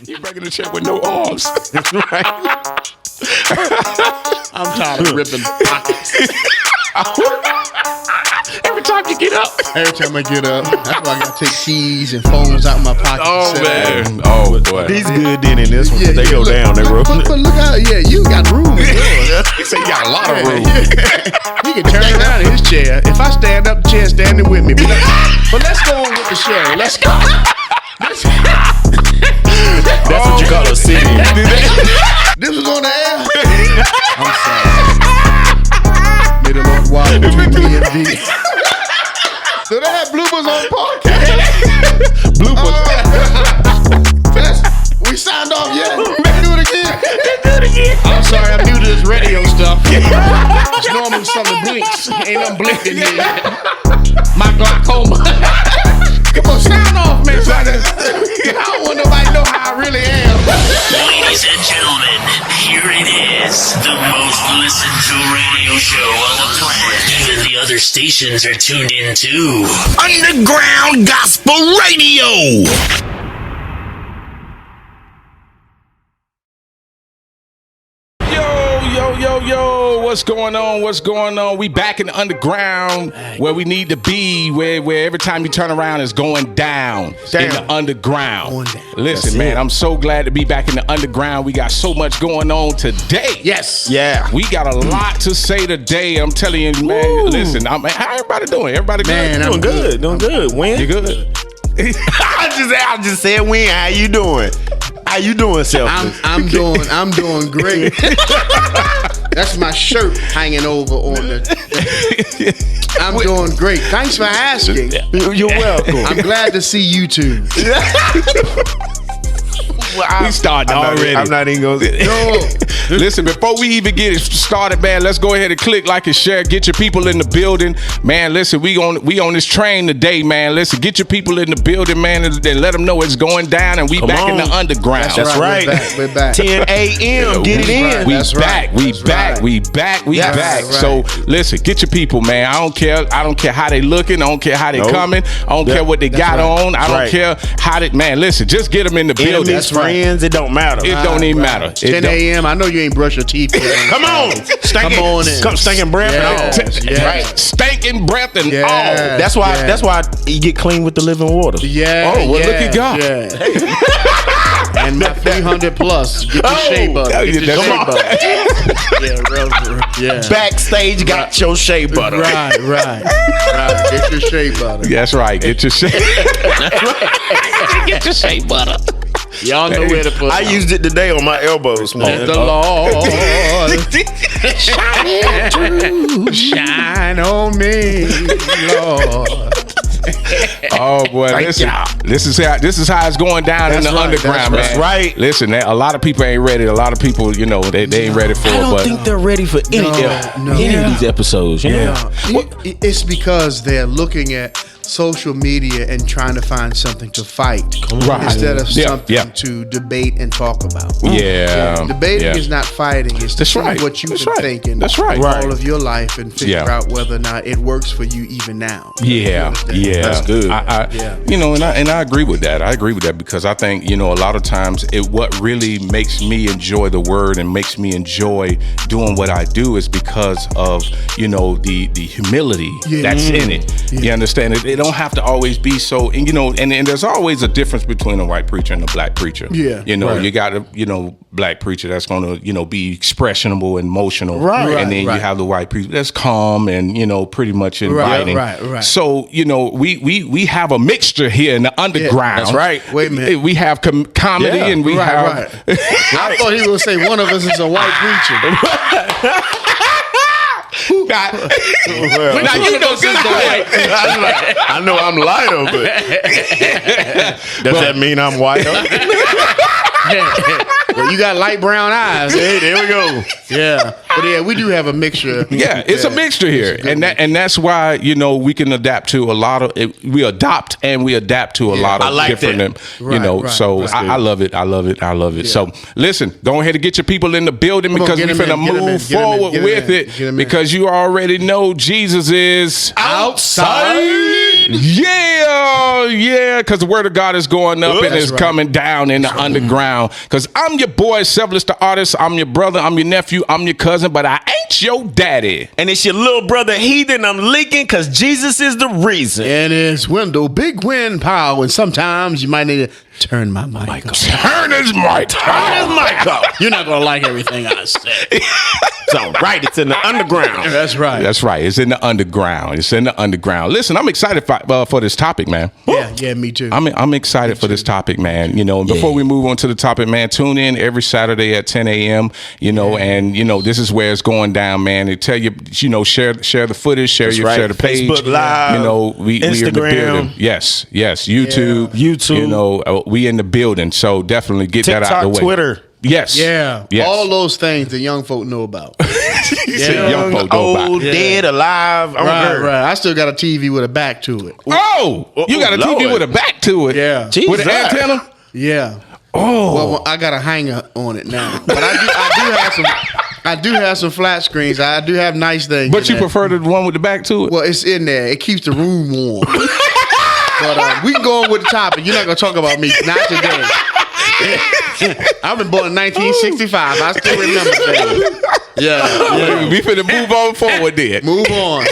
You breaking the chair with no arms. Right. I'm tired of ripping pockets. Every time you get up. Every time I get up, that's why I gotta take keys and phones out of my pocket. Oh, man. Oh, boy. He's good then in this one. Yeah, they go look, down. They roll. But look how, you got room. He said you got a lot of room. He can turn around in his chair. If I stand up, the chair standing with me. But let's go on with the show. Let's go. That's what you call a city. This was on the air. I'm sorry. May the Lord walk between me and thee. So they had bloopers on podcast. Bloopers. We signed off yet? Do it again. I'm sorry, I'm new to this radio stuff. It's normally something blinks. Ain't nothing blinking here. My glaucoma. Come on, sound off, man. I don't want nobody to know how I really am. Ladies and gentlemen, here it is. The most listened to radio show on the planet. Even the other stations are tuned in too. Underground Gospel Radio. Yo, what's going on? What's going on? We back in the underground where we need to be, where every time you turn around it's going down in the underground. Listen, man, I'm so glad to be back in the underground. We got so much going on today. Yes. Yeah. We got a lot to say today. I'm telling you, man. Woo. Listen, how everybody doing? Everybody good? Man, I'm doing good. When? You good? I just said when. How you doing? How you doing, Selfless? I'm doing great. That's my shirt hanging over on the. I'm doing great. Thanks for asking. You're welcome. I'm glad to see you too. We started already. I'm not even going to. No. Listen, before we even get it started, man, let's go ahead and click like and share. Get your people in the building, man. Listen, we on this train today, man. Listen, get your people in the building, man, and let them know it's going down, and we Come back on. in the underground. That's right. We're back. 10 a.m. Get it in. We That's back. right. We That's back. right. We back. We Yes. back. Right. So listen, get your people, man. I don't care how they looking. I don't care how they coming. I don't care what they got on. I don't care how they. Man, listen, just get them in the building. Enemies, friends, it don't matter. It don't even matter. 10 a.m. I know you ain't brush your teeth yet. Come on. Come on in. Come stinking breath and all. Yeah. Right. Stinking breath and Yeah. all. That's why you get clean with the living water. Yeah. Oh, well, yeah, look at God. Yeah. And my 300 plus. Get your shea butter. Get your come shea on. butter. Yeah. Backstage got your shea butter. Right. Get your shea butter. That's right. Get your shea. Get your shea butter. Y'all know where to put it. I used it today on my elbows, man. Let the Lord shine on me, Lord. Oh boy, listen. This is how it's going down in the underground, man. That's right. Listen, a lot of people ain't ready. A lot of people, they ain't ready for it. I don't but think they're ready for any of these episodes. It's because they're looking at social media and trying to find something to fight instead of something to debate and talk about. Debating is not fighting. It's to see what you've been thinking all of your life and figure out whether or not it works for you even now. That's good. And I agree with that. I agree with that because I think, a lot of times what really makes me enjoy the word and makes me enjoy doing what I do is because of, the humility that's in it. You understand? It don't have to always be so, and there's always a difference between a white preacher and a black preacher. You got a black preacher that's going to be expressionable and emotional, and then you have the white preacher that's calm and pretty much inviting. Right. So we have a mixture here in the underground. That's right. Wait a minute. We have comedy and we have. I thought he would say one of us is a white preacher. Now you know good. I know I'm lighter, but does that mean I'm whiter? Well, you got light brown eyes. Hey, there we go. Yeah, but we do have a mixture. It's a mixture here, and that's why we can adapt to a lot of it. We adopt and we adapt to a lot of different. So I love it. I love it. Yeah. So listen, go ahead and get your people in the building because we're gonna move forward with it because you already know Jesus is outside. Yeah, because the word of God is going up and it's coming down in the underground. Because I'm your boy, Severus the artist. I'm your brother. I'm your nephew. I'm your cousin, but I ain't your daddy. And it's your little brother Heathen. I'm leaking because Jesus is the reason. And it's Wendell, big wind power. And sometimes you might need to turn my mic up. Turn his mic up. You're not going to like everything I say. It's all right. It's in the underground. That's right. That's right. It's in the underground. Listen, I'm excited for this topic, man. Yeah, me too. I'm excited for this topic, man. You know, and before we move on to the topic, man, tune in every Saturday at 10 a.m. You know, and you know this is where it's going down, man. And tell you, share the footage, share the page, Facebook Live, you know, we are in the building. Yes, YouTube. You know, we in the building, so definitely get TikTok, that out the way. Twitter. Yes. All those things the young folk know about. Young folk know about. Dead, alive. Right. I still got a TV with a back to it. Oh, you got a TV Lord. with a back to it. Yeah. With an antenna. Yeah. Oh. Well, I got a hanger on it now, but I do have some flat screens. I do have nice things. But you prefer the one with the back to it? Well, it's in there. It keeps the room warm. But we can go on with the topic. You're not gonna talk about me, not today. I've been born in 1965. I still remember things. Yeah. We finna move on forward then. Move on.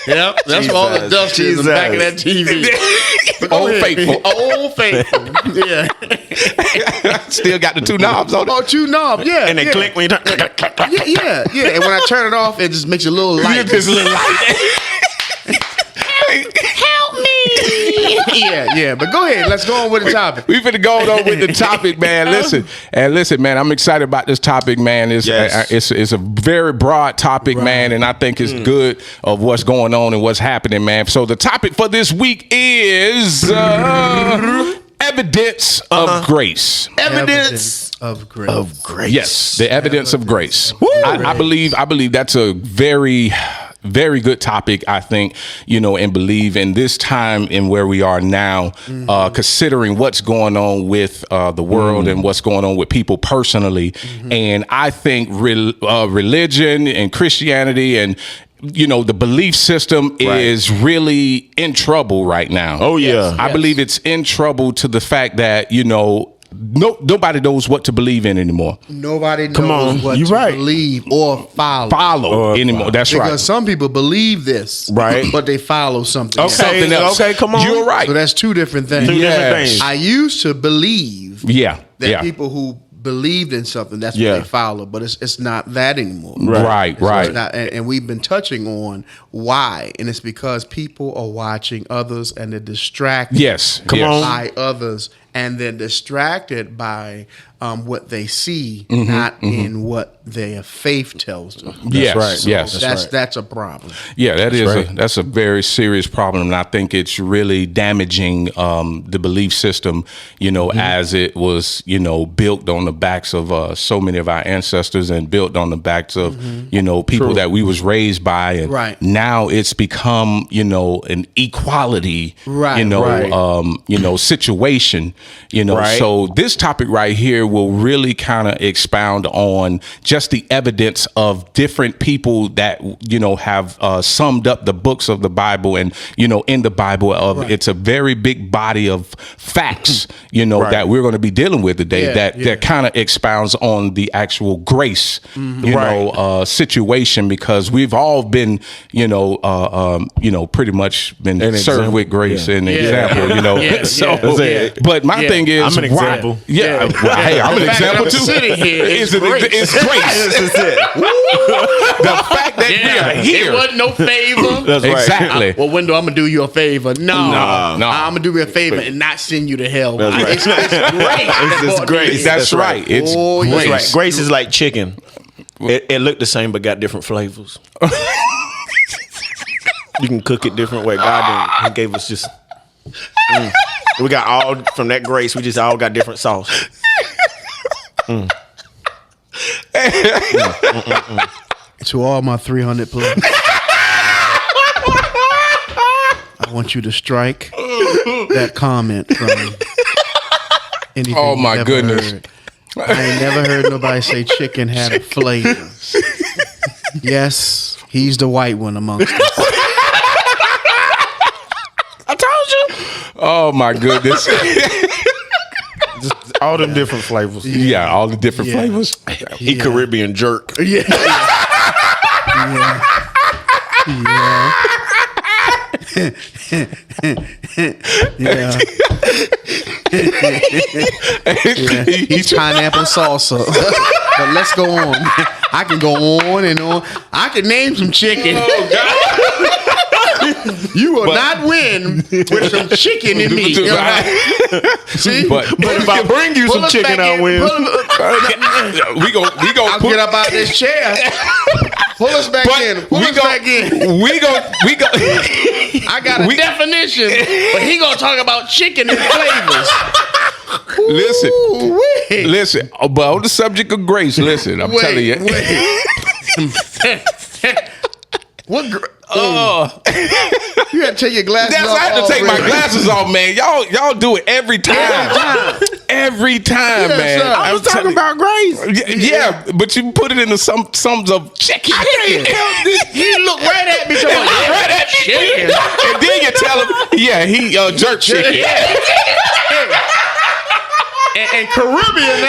Yep. That's what all the dust is in the back of that TV. Old faithful. Yeah. Still got the two knobs on it. Oh, two knobs. Yeah. And they click when you turn. Yeah. And when I turn it off, it just makes a little light. Just a little light. Help me. Yeah. But go ahead. Let's go on with the topic. We finna go on with the topic, man. Listen, man. I'm excited about this topic, man. It's a very broad topic, man, and I think it's good of what's going on and what's happening, man. So the topic for this week is evidence of grace. Evidence of grace. Yes, the evidence of grace. I believe that's a very good topic, I think, you know, and believe in this time and where we are now, considering what's going on with the world and what's going on with people personally. And I think religion and Christianity and, you know, the belief system is really in trouble right now. Oh, yeah. I believe it's in trouble to the fact that, you know, nobody knows what to believe in anymore. Nobody knows what to believe or follow anymore. That's because right. Because some people believe this, but they follow something else. Something else. Okay, come on. You're right. So that's two different things. Different things. I used to believe that people who believed in something, that's what they follow, but it's not that anymore. Right. It's not, and we've been touching on why, and it's because people are watching others and they're distracted by others, and they're distracted by what they see, not in what their faith tells them. That's a problem. Yeah, that's a very serious problem, and I think it's really damaging the belief system, you know, as it was, you know, built on the backs of so many of our ancestors and built on the backs of, you know, people that we was raised by, and now it's become, you know, an equality, you know, situation, you know. So this topic right here will really kind of expound on just the evidence of different people that, you know, have summed up the books of the Bible, and, you know, in the Bible it's a very big body of facts, you know, that we're going to be dealing with today that kind of expounds on the actual grace, you know, situation, because we've all been, you know, pretty much been served with grace and example, you know. But my thing is, I'm an example. Hey, I'm an example too. Sitting here, it's grace. The fact that we are here. It wasn't no favor. That's right. Exactly. Well, Wendell, I'm gonna do you a favor. No. I'm gonna do you a favor and not send you to hell. That's right. It's great. It's grace. That's right. It's grace. That's right. Grace is like chicken. It looked the same but got different flavors. You can cook it different way. God didn't. He gave us just. We got all from that grace. We just all got different sauce. To all my 300 plus, I want you to strike that comment from anything. Oh my goodness! Heard. I ain't never heard nobody say chicken had a flavor. Yes, he's the white one amongst us. Oh my goodness. Just all them different flavors. Yeah, all the different flavors. Eat Caribbean jerk. Yeah. Yeah. He's pineapple salsa. But let's go on. I can go on and on. I can name some chicken. Oh God. You will not win with some chicken in me. See? But if I bring you some chicken, I'll win. we go I'll get up out of this chair. Pull us back in. Pull us back in. We go. I got a definition, but he gonna talk about chicken and flavors. Listen. But on the subject of grace, listen. I'm telling you. What? You had to take your glasses off. I had to take my glasses off, man. Y'all do it every time. Every time, man. Sir. I was talking about grace. Yeah, but you put it into sums of chicken. He looked right at me. Right at chicken. And then you tell him, he jerk chicken. And Caribbean,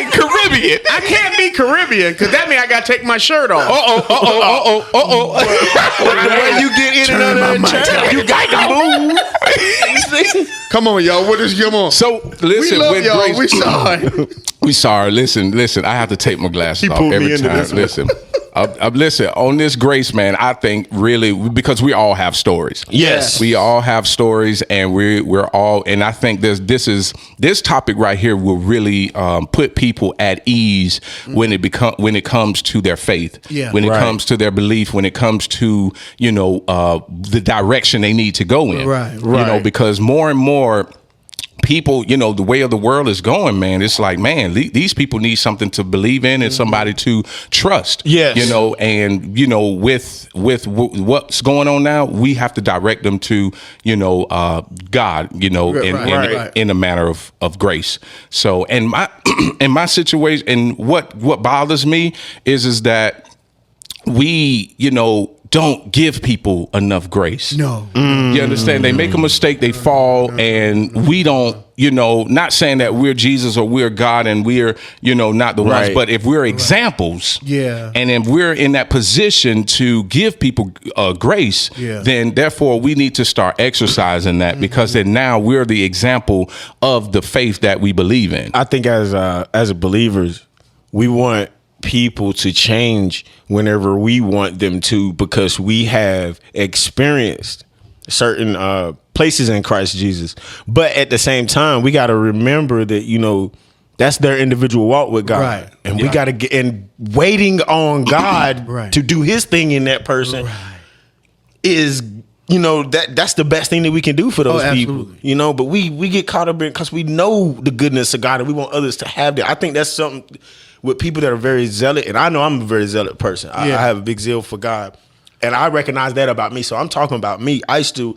Caribbean. I can't be Caribbean because that means I gotta take my shirt off. The way you get in and out of the chair, you got to move. Come on, y'all. What is come on? So listen, we love y'all. Grace, We sorry. We sorry. Listen. I have to take my glasses off every time. Listen. Listen, on this grace, man, I think really because we all have stories. Yes. We all have stories, and we're all, and I think this topic right here will really put people at ease when it comes to their faith, when it comes to their belief, when it comes to the direction they need to go in, right. Because more and more people, the way of the world is going, man. It's like, man, these people need something to believe in and somebody to trust. Yes. And with what's going on now, we have to direct them to, God, in a matter of grace. So, and my situation, and what bothers me is that we, don't give people enough grace. No. You understand? They make a mistake, they fall, and we don't, not saying that we're Jesus or we're God and we're, not the ones, but if we're examples, and if we're in that position to give people grace, then therefore we need to start exercising that because then now we're the example of the faith that we believe in. I think as believers, we want people to change whenever we want them to because we have experienced certain places in Christ Jesus. But at the same time, we got to remember that, that's their individual walk with God. Right. And we got to get in waiting on God to do his thing in that person is, that's the best thing that we can do for those people, but we get caught up in because we know the goodness of God and we want others to have that. I think that's something with people that are very zealot, and I know I'm a very zealot person. I have a big zeal for God, and I recognize that about me. So I'm talking about me. I used to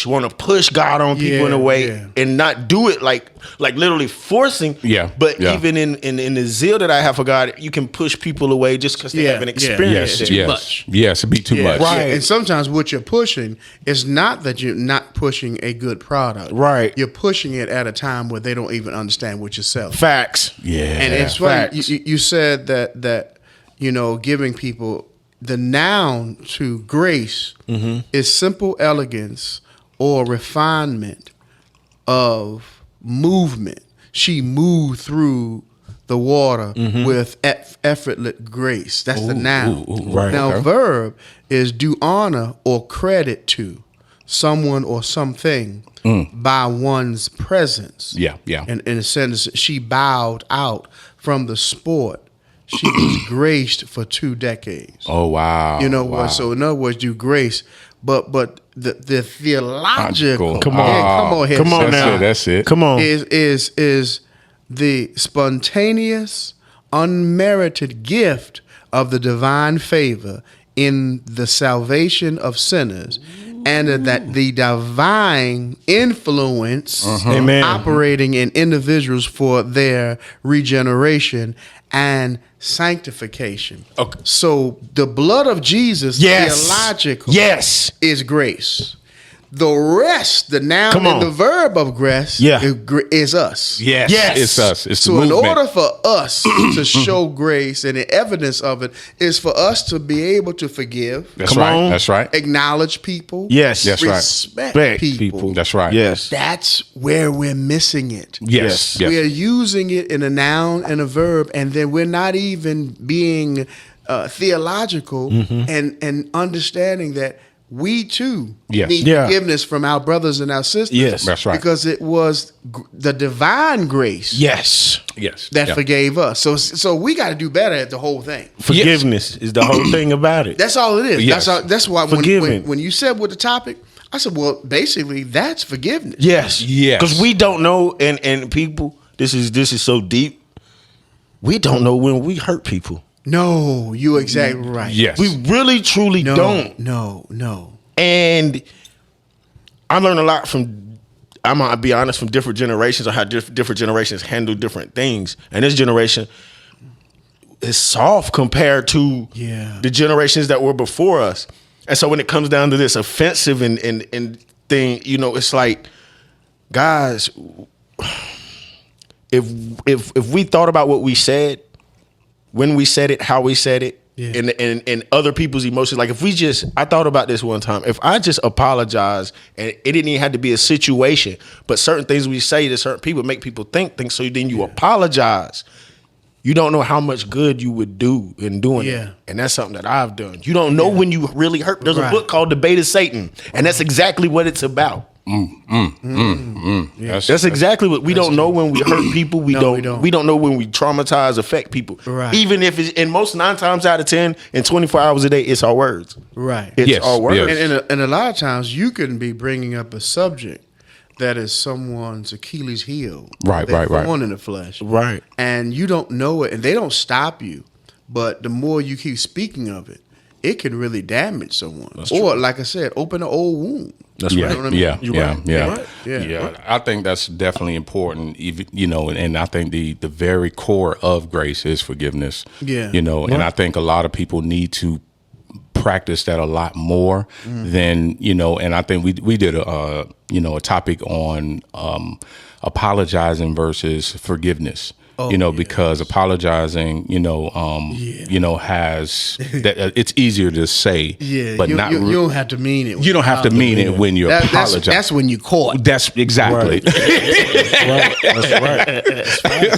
want to push God on people in a way and not do it like literally forcing. But even in the zeal that I have for God, you can push people away just because they haven't experienced it. Yes, it'd be too much. Right. And sometimes what you're pushing is not that you're not pushing a good product. Right. You're pushing it at a time where they don't even understand what you're selling. Facts. Yeah. And it's funny. You said that giving people the noun to grace is simple elegance or refinement of movement. She moved through the water with effortless grace. That's the noun. Now, verb is do honor or credit to someone or something by one's presence. And in a sense, she bowed out from the sport. She was graced for 2 decades. Oh, wow. What? So in other words, you grace, but the theological. Come on now. That's it. Come on. Is the spontaneous, unmerited gift of the divine favor in the salvation of sinners, and that the divine influence operating in individuals for their regeneration and sanctification. Okay. So the blood of Jesus theological is grace. The rest, the noun and the verb of grace, is us. Yes, it's us. It's so the movement. in order for us to show grace, and the evidence of it is for us to be able to forgive. That's right. That's right. Acknowledge people. Yes, that's respect right. people. That's right. Yes, that's where we're missing it. Yes. We are using it in a noun and a verb, and then we're not even being theological and understanding that we too need forgiveness from our brothers and our sisters. Yes, that's right. Because it was the divine grace. Yes, that forgave us. So we got to do better at the whole thing. Forgiveness is the whole thing about it. That's all it is. Yes. That's why when you said with the topic, I said, well, basically that's forgiveness. Yes. Because we don't know, and people, this is so deep. We don't know when we hurt people. No, you're exactly right. Yes. We really, truly don't. No. And I learned a lot from, I'm going to be honest, from different generations on how different generations handle different things. And this generation is soft compared to the generations that were before us. And so when it comes down to this offensive and thing, it's like, guys, if we thought about what we said, when we said it, how we said it, and other people's emotions. Like I thought about this one time. If I just apologize, and it didn't even have to be a situation, but certain things we say to certain people make people think. So then you apologize. You don't know how much good you would do in doing it. And that's something that I've done. You don't know when you really hurt. There's a book called Debate of Satan, and that's exactly what it's about. That's exactly what we don't know when we hurt people. We don't know when we traumatize, affect people. Right. Even if it's in most 9 times out of 10 in 24 hours a day, it's our words. Right. It's our words. Yes. And a lot of times you can be bringing up a subject that is someone's Achilles heel. Right. Thorn in the flesh. Right. And you don't know it, and they don't stop you. But the more you keep speaking of it, it can really damage someone. Or, like I said, open an old wound. That's right. You know what I mean? Yeah. I think that's definitely important. Even and I think the very core of grace is forgiveness. Yeah. And I think a lot of people need to practice that a lot more than and I think we did a topic on apologizing versus forgiveness. Because apologizing, has that it's easier to say, but you don't have to mean it. You don't have to mean it when you apologize. That's when you caught. That's exactly. Right. That's right.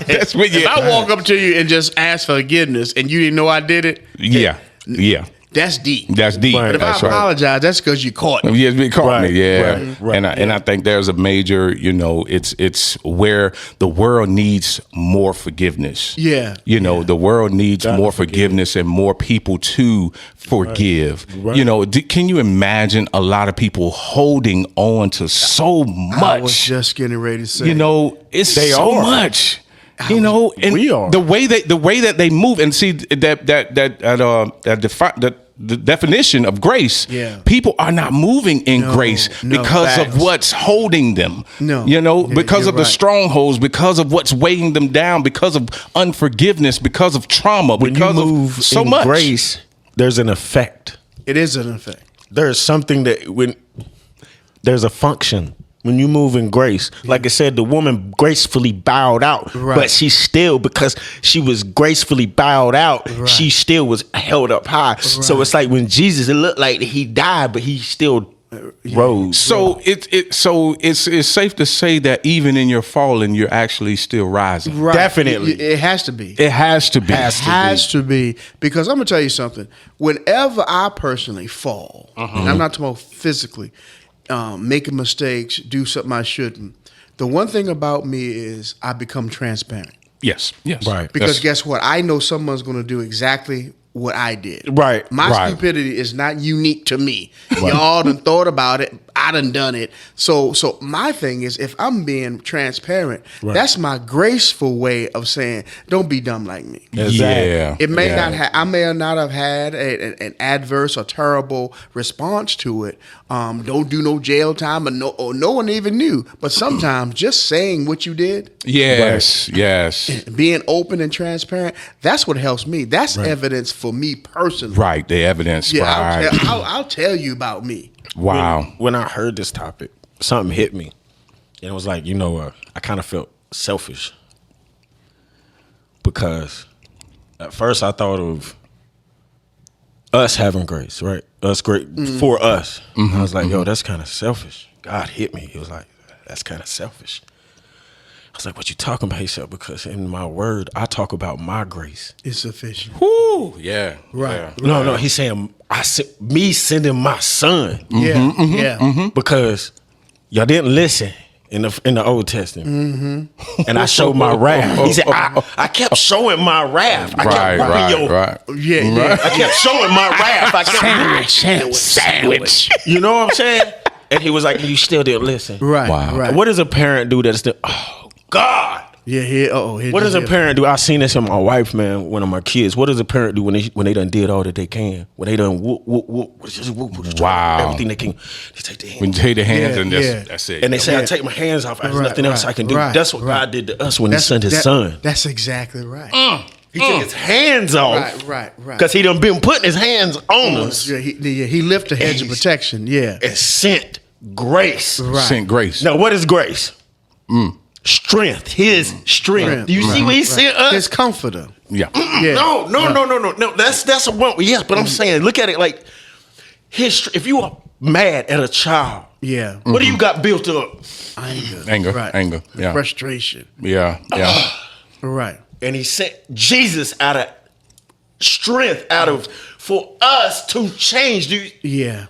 That's when you. If I walk up to you and just ask for forgiveness and you didn't know I did it, yeah. That's deep. That's deep. But if I apologize, that's because you caught me. Yes, it caught me. Yeah, right. And I think there's a major. It's where the world needs more forgiveness. Yeah. The world needs more forgiveness and more people to forgive. Right. Can you imagine a lot of people holding on to so much? I was just getting ready to say. It's so much. And we are the way that they move and see that the definition of grace. Yeah. People are not moving in grace because of what's holding them. Because of the strongholds, because of what's weighing them down, because of unforgiveness, because of trauma. When because you move of so in much grace, there's an effect. It is an effect. There's something that when there's a function. When you move in grace, like I said, the woman gracefully bowed out, but she still, because she was gracefully bowed out, she still was held up high. So it's like when Jesus, it looked like he died, but he still rose. So it's safe to say that even in your falling, you're actually still rising. Right. Definitely, it has to be. It has to be. It has to be because I'm gonna tell you something. Whenever I personally fall, and I'm not talking about physically. Making mistakes, do something I shouldn't. The one thing about me is I become transparent. Yes. Right. Because guess what? I know someone's going to do exactly what I did. Right. My stupidity is not unique to me. Y'all done thought about it. I done it. So my thing is, if I'm being transparent, that's my graceful way of saying, don't be dumb like me. Exactly. Yeah. It may not I may not have had an adverse or terrible response to it. Don't do no jail time or no one even knew. But sometimes just saying what you did. Yes. Being open and transparent, that's what helps me. That's evidence for me personally. Right. The evidence. Yeah, I'll tell you about me. Wow. When I heard this topic, something hit me. And it was like, I kind of felt selfish. Because at first I thought of us having grace, right? Us great for us. Mm-hmm. I was like, yo, that's kind of selfish. God hit me. He was like, that's kind of selfish. I was like, what you talking about? He said, because in my word, I talk about my grace. It's sufficient. Woo. Yeah. Right. Yeah. No, he's saying me sending my son. Yeah. Mm-hmm. Yeah. Mm-hmm. Because y'all didn't listen in the Old Testament. Mm-hmm. And I showed my wrath. He said, I kept showing my wrath. I kept showing my wrath. I kept sandwich. You know what I'm saying? And he was like, you still didn't listen. Right. Wow. Right. What does a parent do that's God? Yeah. What does a parent do? I seen this in my wife, man. One of my kids. What does a parent do when they done did all that they can? When they done whoop. Wow. Everything they can. They take their hands. When you take the hands and that's it. And they say, I take my hands off. There's nothing else I can do. That's what God did to us when He sent His son. That's exactly right. He took His hands off. Right. Because He done been putting His hands on us. Yeah, he lifted a hedge of protection. Yeah. And sent grace. Right. Sent grace. Now, what is grace? Strength. His strength. Do you see what He sent us? His comforter. Yeah. No. That's a one. Yes, but I'm saying, look at it like if you are mad at a child, what do you got built up? Anger. Right. Anger. Yeah. Frustration. Yeah. Right. And He sent Jesus out of strength, for us to change.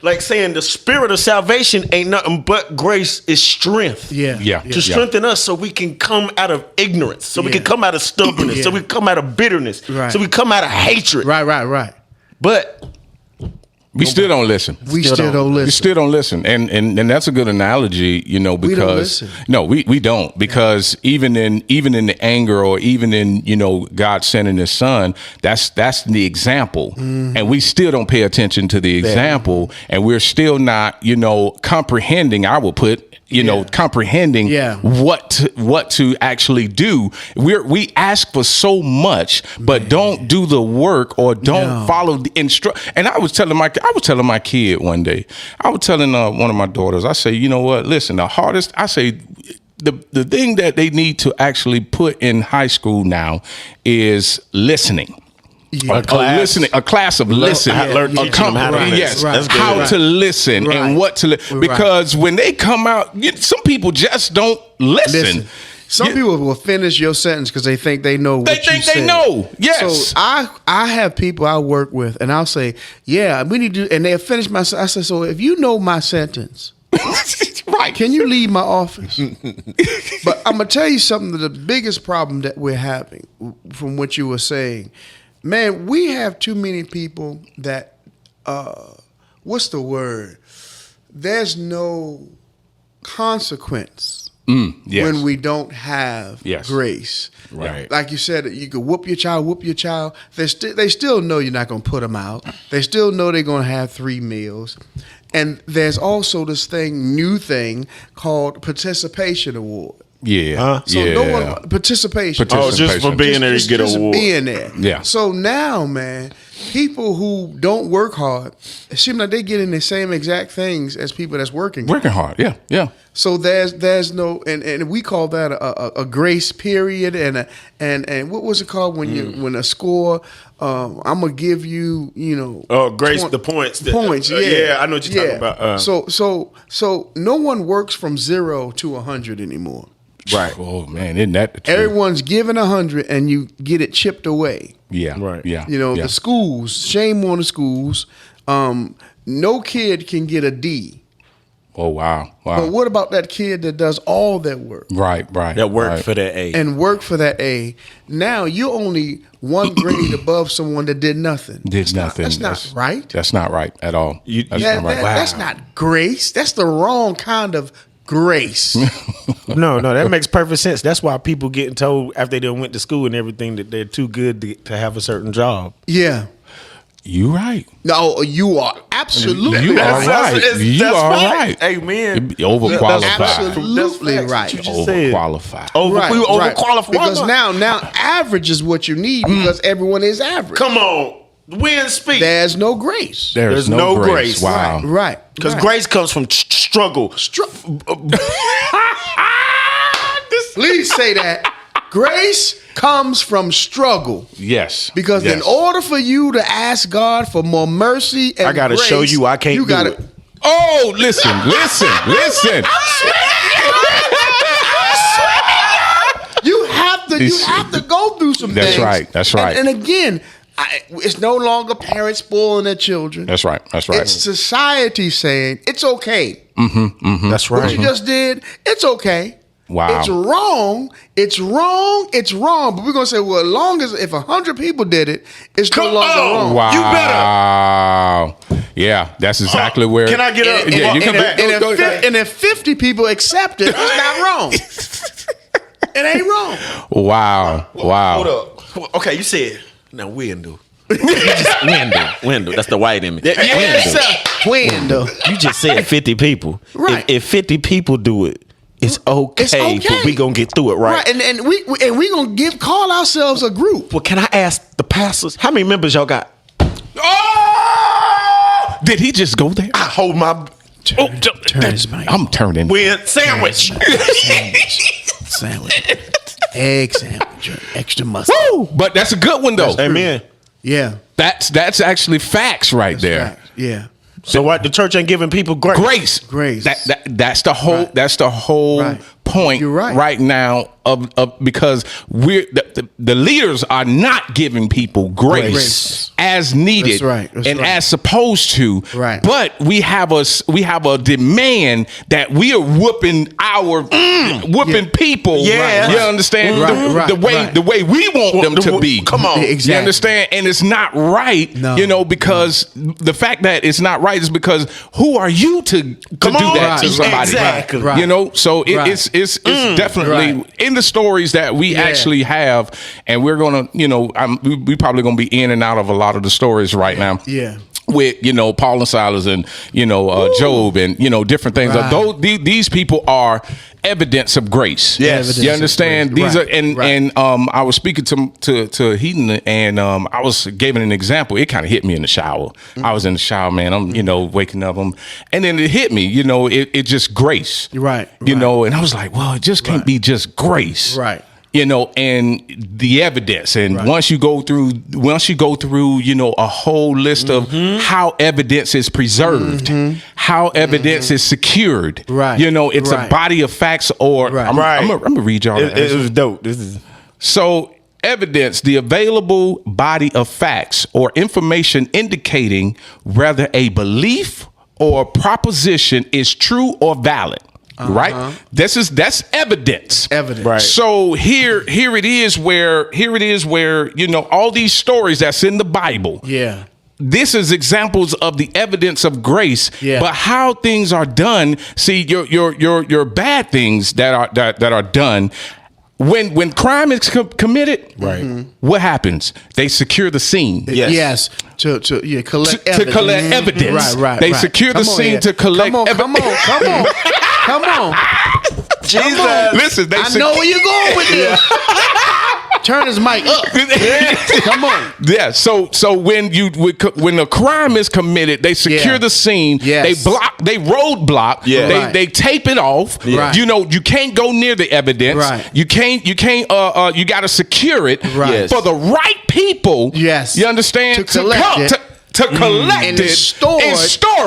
Like saying the spirit of salvation ain't nothing but grace is strength. To strengthen us so we can come out of ignorance, so we can come out of stubbornness, so we can come out of bitterness, so we come out of hatred. Right. But we still don't listen. We still don't listen. And that's a good analogy, because we don't, because even in the anger, or even in, God sending His son, that's the example. And we still don't pay attention to the example, and we're still not, comprehending, I will put, comprehending what to actually do. We ask for so much, but don't do the work, or don't follow the And I was telling my kid one day, I was telling one of my daughters, I say, you know what? Listen, the thing that they need to actually put in high school now is listening. A class of listen. How to listen and what to listen. Because when they come out, some people just don't listen. Some people will finish your sentence because they think they know what you said. They know. Yes. So I have people I work with, and I'll say, yeah, we need to, and they'll finish my sentence. I say, so if you know my sentence, right, can you leave my office? But I'm going to tell you something, the biggest problem that we're having from what you were saying, man, we have too many people that, what's the word? There's no consequence when we don't have grace. Right. Like you said, you could whoop your child. They still know you're not going to put them out. They still know they're going to have 3 meals. And there's also this new thing called participation award. Yeah. No one participation. Just for being there, you get an award. Being there. Yeah. So now, man, people who don't work hard, it seems like they get in the same exact things as people that's working hard. Yeah. So there's no, and we call that a grace period, and what was it called when a score? I'm gonna give you, grace the points. Points. Yeah, I know what you're talking about. So no one works from 0 to 100 anymore. Right. Oh man, isn't that the truth? Everyone's given 100, and you get it chipped away. Yeah. Right. Yeah. The schools. Shame on the schools. No kid can get a D. Oh wow. But what about that kid that does all that work? Right. That work for that A. And work for that A. Now you're only 1 grade above someone that did nothing. That's not right. That's not right at all. That's not grace. That's the wrong kind of grace. No, that makes perfect sense. That's why people getting told after they done went to school and everything that they're too good to have a certain job. Yeah. You right. No, you are absolutely You are right. You are right. Amen. Overqualified. Absolutely right. Overqualified. Overqualified. Because now average is what you need because everyone is average. Come on. When speak. There's no grace. There's no grace. Wow. Right. Because grace comes from struggle. Please say that. Grace comes from struggle. Yes. Because in order for you to ask God for more mercy and I gotta grace, show you I can't you gotta, do it. Oh, listen. You have to go through some That's things. right. That's right. And again, it's no longer parents spoiling their children. That's right. It's society saying it's okay. That's right. What you just did, it's okay. Wow. It's wrong. It's wrong. It's wrong. But we're gonna say, well, as long as if 100 people did it, it's no longer wrong. Wow. You better. Yeah, that's exactly where. Can I get up? Yeah, you can back. And if 50 people accept it, it's not wrong. It ain't wrong. Wow. Hold up. Okay, you said now window. Window. That's the white in me. Yes, window. You just said 50 people. Right. If 50 people do it, it's okay. But we gonna get through it, right? And we gonna call ourselves a group. Well, can I ask the pastors how many members y'all got? Oh! Did he just go there? I hold my Turn his mic. I'm turning. sandwich. Sandwich. Egg sandwich. Extra mustard. Woo! But that's a good one though. Amen. Yeah. That's actually facts right there. Right. Yeah. So what? The church ain't giving people grace. Grace. That's the whole. Right. That's the whole Right. point. You're right. Now of because the leaders are not giving people grace as needed. That's right. That's and right. as supposed to. Right. But we have a demand that we are whooping people. Yeah. You understand the way we want them to be. Come on. Exactly. You understand? And it's not right. No. Because the fact that it's not right is because who are you to do that to somebody? Exactly. Right. You know, so it's definitely in the stories that we actually have, and we're gonna, we probably gonna be in and out of a lot of the stories right now. Yeah. With Paul and Silas and Job and different things. Right. These people are evidence of grace. Yes. You understand? These are and I was speaking to Heaton and I was giving an example. It kind of hit me in the shower. Mm-hmm. I was in the shower, man. I'm waking up, and then it hit me. It just grace. Right. And I was like, well, it just can't be just grace. Right. And the evidence, and once you go through, a whole list of how evidence is preserved, how evidence is secured. Right. It's a body of facts. Or I'm gonna read y'all. It was dope. This is So evidence, the available body of facts or information indicating whether a belief or proposition is true or valid. Right. That's evidence. Evidence. Right. So here it is where all these stories that's in the Bible. Yeah. This is examples of the evidence of grace. Yeah. But how things are done. See, your bad things that are done. When crime is committed, right. What happens? They secure the scene. Yes. To collect evidence. To collect evidence. Right. They secure the scene to collect evidence. Come on. Jesus. Listen, I know where you're going with this. Turn his mic up. Come on. Yeah. So when a crime is committed, they secure the scene. Yes. They roadblock. Yeah. They tape it off. Right. You can't go near the evidence. Right. You can't. You got to secure it Right. for the right people. Yes. You understand? To collect it. To collect And it store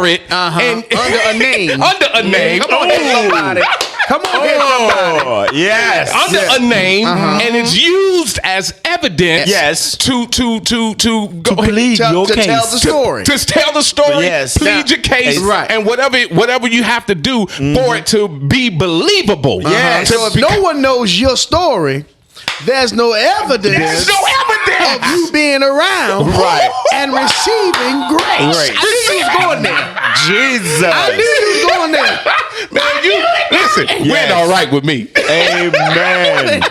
it. and Under a name. Under a name. Come on, get somebody. Come on, get somebody. Oh, yes. Under a name, and it's used as evidence. Yes. To plead your case. Tell the story. To tell the story. Yes. Plead your case. Right. And whatever you have to do for it to be believable. Yes. So if no one knows your story, there's no evidence. There's no evidence of you being around, and receiving grace. Right. I knew you was going there. Jesus. I knew you was going there. Man, you listen. Went all right with me. Amen.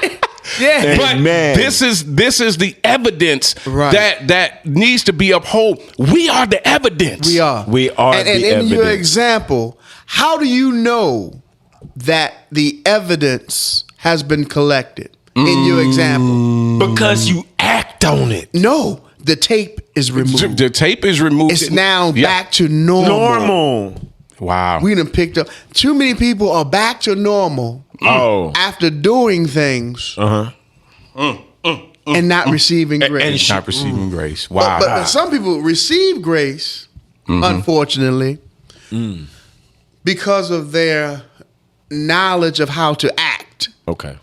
Yeah. But Amen. this is the evidence Right. that needs to be upheld. We are the evidence. We are. And the in your evidence. example, how do you know that the evidence has been collected? In your example, Because you act on it. no, the tape is removed. The tape is removed. It's now back to normal. Wow. We done picked up. Too many people are back to normal after doing things and not receiving grace. Not receiving grace. Wow. But some people receive grace, unfortunately, because of their knowledge of how to act. Okay.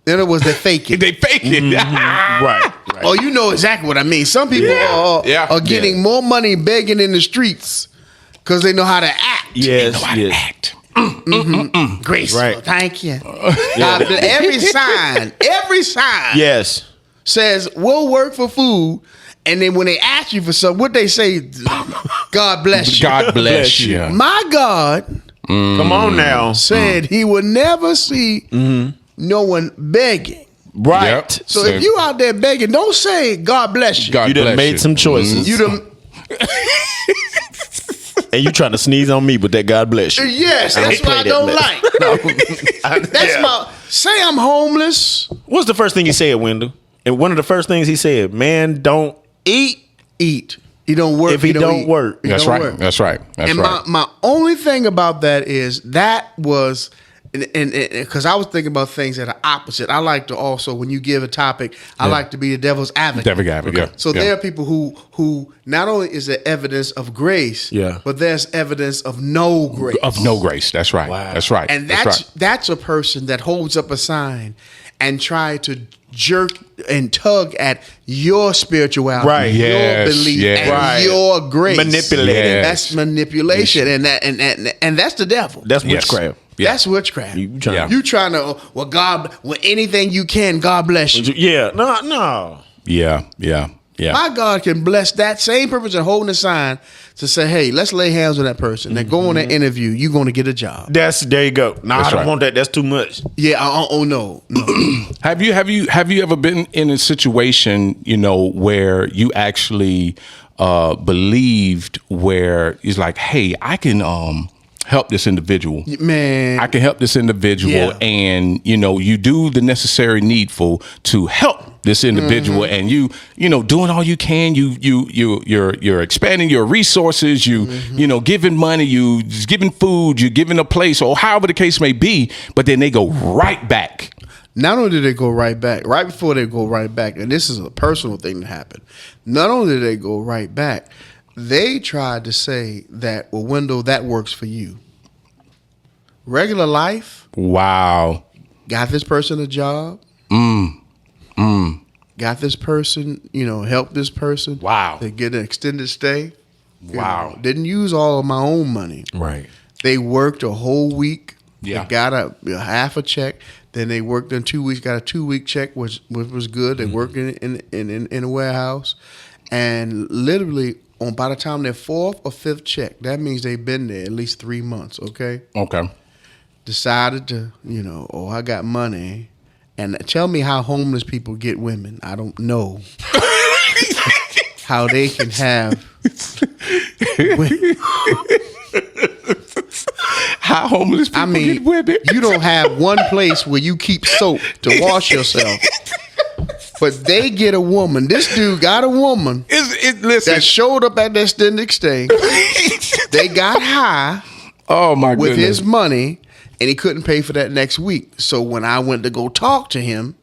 In other words, they fake it. They fake it. Right. Oh, you know exactly what I mean. Some people are getting more money begging in the streets because they know how to act. Yes. They know how to act. Graceful. Right. Thank you. Every sign Yes. says we'll work for food. And then when they ask you for something, what they say, God bless you. God bless you. My God Come on now. said he would never see no one begging. Right. Yep. So if you out there begging, don't say God bless you. God You done bless made you. some choices. You done, And you trying to sneeze on me with that God bless you. yes, I don't that's what I play don't that like. That's my say I'm homeless. What's the first thing he said, Wendell? And one of the first things he said, man, don't eat. He don't work. If he don't eat. work. He That's don't right. work. That's right. That's And right. my only thing about that is that was, and because I was thinking about things that are opposite. I like to also, when you give a topic, I like to be the devil's advocate. Devil Gavin, yeah. So there are people who not only is there evidence of grace, but there's evidence of no grace. Of no grace. That's right. Wow. That's right. And right. that's a person that holds up a sign and try to jerk and tug at your spirituality, Right. your Yes, belief, yes. and Right. your grace. Manipulating. Yes. That's manipulation, and that's the devil. That's Yes. witchcraft. Yeah. That's witchcraft. You trying Yeah. You trying to God, anything you can, God bless you. Yeah. No. Yeah. Yeah. Yeah. My God can bless that same person holding a sign to say, hey, let's lay hands on that person. Then go on that interview. You're going to get a job. There you go. No, That's I don't right. want that. That's too much. Yeah. Oh no. Have you ever been in a situation, where you actually believed where it's like, hey, I can help this individual. Man. I can help this individual, Yeah. and you do the necessary needful to help this individual, and doing all you can. You're expanding your resources. Giving money. You giving food. You giving a place, or however the case may be. But then they go right back. Not only did they go right back, right before they go right back, and this is a personal thing that happened. Not only did they go right back, they tried to say that, well, Wendell, that works for you. Regular life, Wow. got this person a job. Got this person, helped this person. Wow. To get an extended stay. Wow. Didn't use all of my own money. Right. They worked a whole week. Yeah. They got a half a check. Then they worked in 2 weeks, got a 2-week check, which was good. They worked in a warehouse. And literally, by the time their 4th or 5th check, that means they've been there at least 3 months, okay? Okay. Decided to, I got money. And tell me how homeless people get women. I don't know how they can have women. How homeless people get women. You don't have one place where you keep soap to wash yourself. But they get a woman. This dude got a woman Listen. that showed up at their extended stay. They got high Oh my with goodness. his money, and he couldn't pay for that next week. So when I went to go talk to him,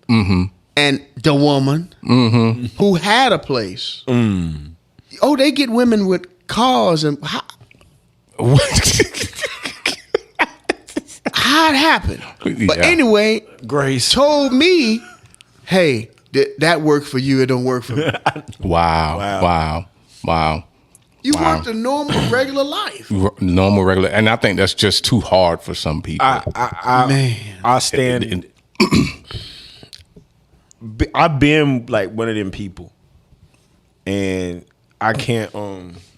and the woman who had a place, they get women with cars and how it happened. But Yeah. anyway, Grace. told me, hey, that worked for you, it don't work for me. Wow. You Wow. worked a normal, regular life. Normal, regular, and I think that's just too hard for some people. I stand. I've been like one of them people, and I can't.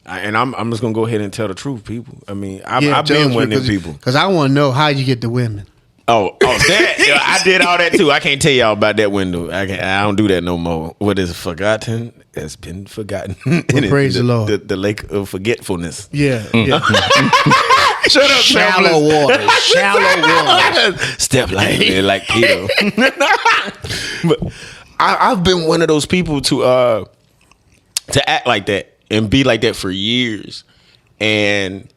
And I'm just gonna go ahead and tell the truth, people. I mean, I've been one of them people. Because I want to know how you get the women. That yeah, I did all that too. I can't tell y'all about that window. I don't do that no more. What is forgotten has been forgotten. Well, praise the Lord. The lake of forgetfulness. Yeah. Shut up, Shallow water. Shallow water. Step like Peter. But I've been one of those people to to act like that and be like that for years. And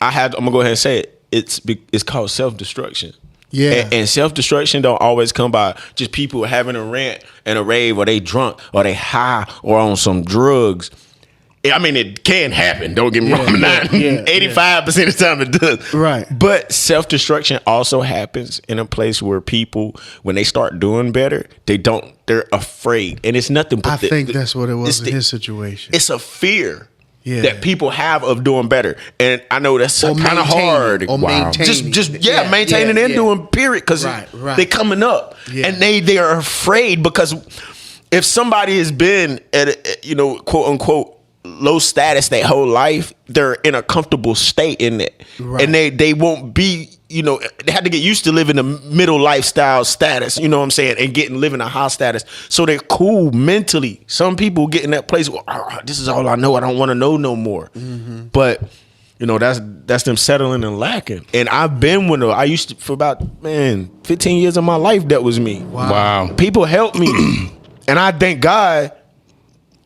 I'm gonna go ahead and say it. It's called self-destruction. Yeah. And self-destruction don't always come by just people having a rant and a rave, or they drunk, or they high, or on some drugs. I mean, it can happen. Don't get me wrong. 85% of the time it does. Right. But self-destruction also happens in a place where people, when they start doing better, they're afraid. And it's nothing but I think that's what it was in his situation. It's a fear that people have of doing better. And I know that's kind of hard. Or maintaining. Maintaining and doing, period. Because they're coming up. Yeah. And they are afraid, because if somebody has been at a, quote unquote, low status their whole life, they're in a comfortable state in it. Right. And they won't be, they had to get used to living a middle lifestyle status, you know what I'm saying, and living a high status. So they're cool mentally. Some people get in that place where, this is all I know, I don't want to know no more. Mm-hmm. But that's them settling and lacking. And I've been with them. I used to, for about 15 years of my life, that was me. Wow. People helped me. And I thank God,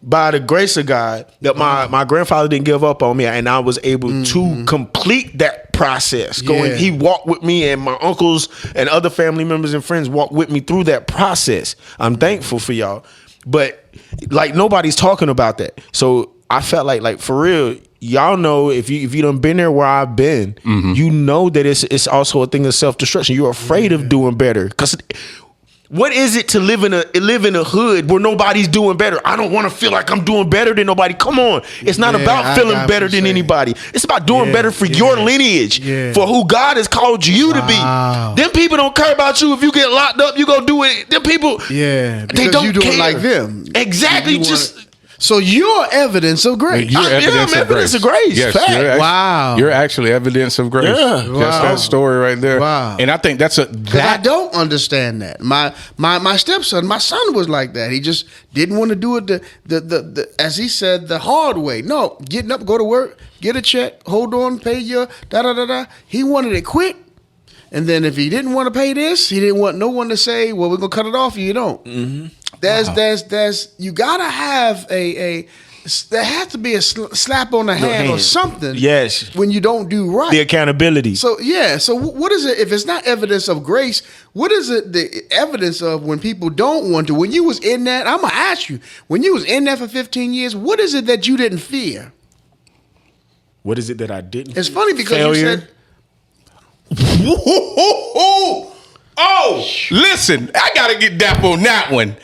by the grace of God, that my grandfather didn't give up on me, and I was able to complete that process. He walked with me, and my uncles and other family members and friends walked with me through that process. I'm thankful for y'all, but like nobody's talking about that. So I felt like for real, y'all know, if you done been there where I've been, you know that it's also a thing of self-destruction. You're afraid of doing better, because what is it to live in a hood where nobody's doing better? I don't want to feel like I'm doing better than nobody. Come on. It's not about feeling better than anybody. It's about doing better for your lineage, for who God has called you to be. Them people don't care about you. If you get locked up, you go do it. Them people, they don't you do care. it like them. Exactly. So you're evidence of grace. You're evidence of grace. Yes, you're actually evidence of grace. Yeah. That's that story right there. Wow. And I think I don't understand that. My stepson, my son was like that. He just didn't want to do it the as he said, the hard way. No, getting up, go to work, get a check, hold on, pay your da. He wanted it quick. And then if he didn't want to pay this, he didn't want no one to say, well, we're gonna cut it off, you don't. Mm-hmm. There's you gotta have there has to be a slap on the hand or something. Yes. When you don't do right. The accountability. So so what is it, if it's not evidence of grace, what is it the evidence of when people don't want to? When you was in that, I'm gonna ask you, when you was in that for 15 years, what is it that you didn't fear? What is it that I didn't? It's funny because Failure. you said Oh, listen, I gotta get Dap on that one.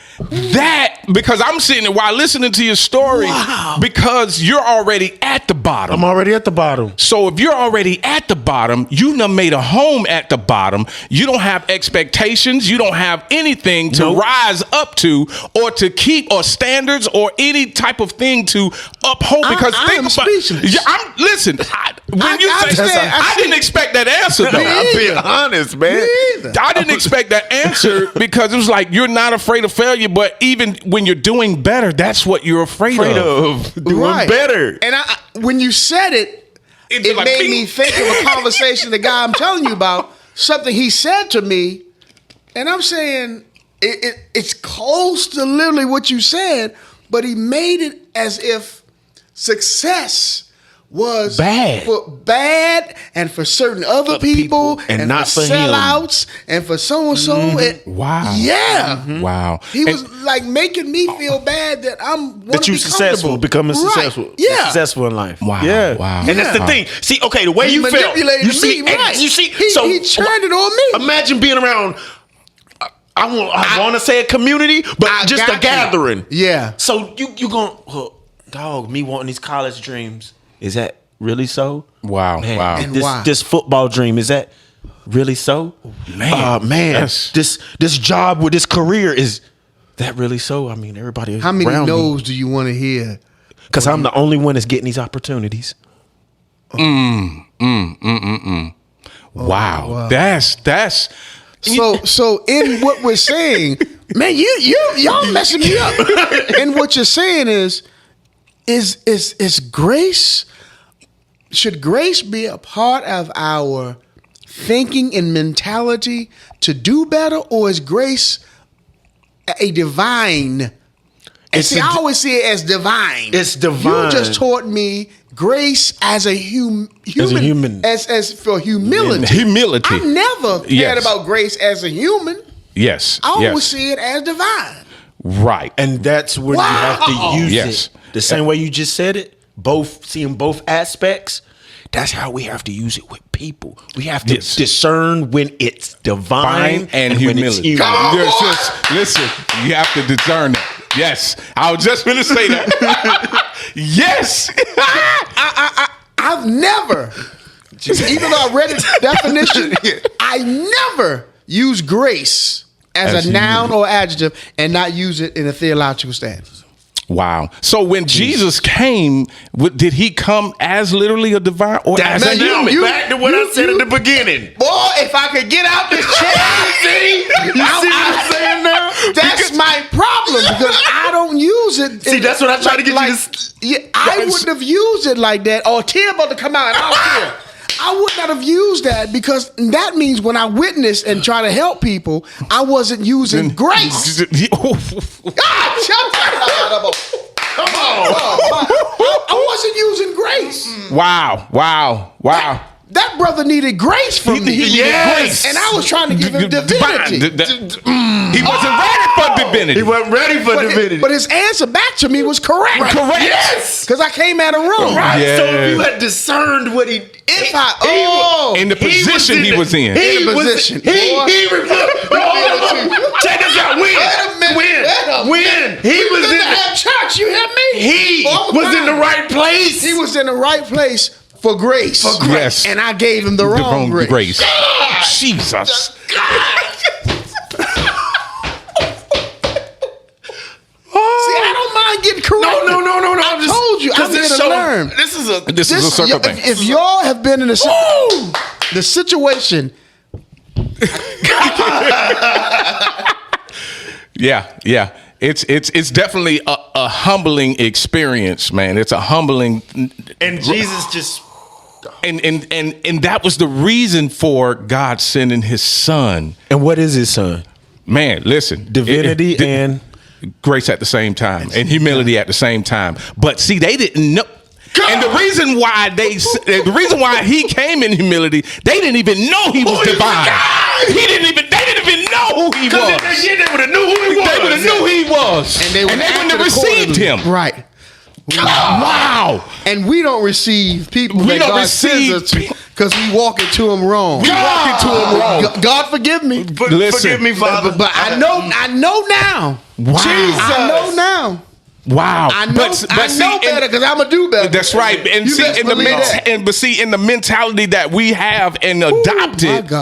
Because I'm sitting there while listening to your story, because you're already at the bottom. I'm already at the bottom. So if you're already at the bottom, you done made a home at the bottom. You don't have expectations. You don't have anything to rise up to, or to keep, or standards, or any type of thing to uphold. Because I'm speechless. I didn't expect that answer though. I'm being honest, man. I didn't expect that answer, because it was like, you're not afraid of failure, but even when you're doing better, that's what you're afraid of. Doing better. And when you said it like made me think of a conversation the guy I'm telling you about, something he said to me, and I'm saying it's close to literally what you said, but he made it as if success was bad and for certain other people and not for sellouts and for so and so. Wow. Yeah. Mm-hmm. Wow. He was like making me feel bad that that you're successful, becoming successful. Yeah. Successessful in life. Wow. Yeah. Wow. And that's the thing. See, okay, the way he you felt. You see, he turned it on me. Imagine being around, I want to say a community, but just a gathering. Yeah. So you going, dog, me wanting these college dreams. Is that really so? Wow. Man, wow. And this football dream, is that really so? Man. This job with this career, is that really so? I mean, everybody. How many no's do you want to hear? Because I'm the only one that's getting these opportunities. Wow. That's so in what we're saying, man, y'all messing me up. And what you're saying is grace. Should grace be a part of our thinking and mentality to do better, or is grace a divine And see, I always see it as divine. It's divine. You just taught me grace as a human. As for humility. Humility. I never cared about grace as a human. Yes. I always see it as divine. Right. And that's when you have to use it. The same way you just said it, seeing both aspects, that's how we have to use it with people. We have to discern when it's divine and when humility. it's human. Listen, you have to discern it. Yes. I was just going to say that. Yes. I've never, even though I read its definition, I never use grace as a noun or adjective and not use it in a theological stance. Wow. So when Jesus came, did he come as literally a divine or as a human? Back to what I said in the beginning. Boy, if I could get out this chair, you see what I'm saying now? That's my problem because I don't use it. See, that's what I try to get you to. Yeah, I wouldn't have used it like that. Or tear about to come out and I'll tear. I would not have used that because that means when I witness and try to help people, I wasn't using grace. God, come on. I wasn't using grace. Wow. That brother needed grace from me. He needed grace. And I was trying to give him divinity. He wasn't ready for divinity. He wasn't ready for divinity. But his answer back to me was correct. Correct. Yes. Because I came at it wrong. Right. Yeah. So if you had discerned what in the position he was in. Check us out. When he was in the church, you hear me? He was in the right place. He was in the right place for grace. Yes. And I gave him the wrong grace. God. Jesus. See, I don't mind getting corrected. No. I told you. I'm here to learn. This is a circle thing. If y'all have been in the situation. Yeah. It's definitely a humbling experience, man. It's a humbling, and Jesus just and that was the reason for God sending His Son. And what is His Son? Man, listen, divinity and grace at the same time, and humility at the same time. But see, they didn't know. And the reason why he came in humility, they didn't even know he was divine. They didn't even know who he was. If they did, they would have knew who he was. They would have knew who he was. And they wouldn't have received him. Right. Wow. And we don't receive people that God sends us to because we walk into them wrong. God forgive me. Forgive me, Father. But I know now. Wow. Jesus. I know now. Wow. I know better because I'm going to do better. That's right. And see, in the mentality that we have and adopted,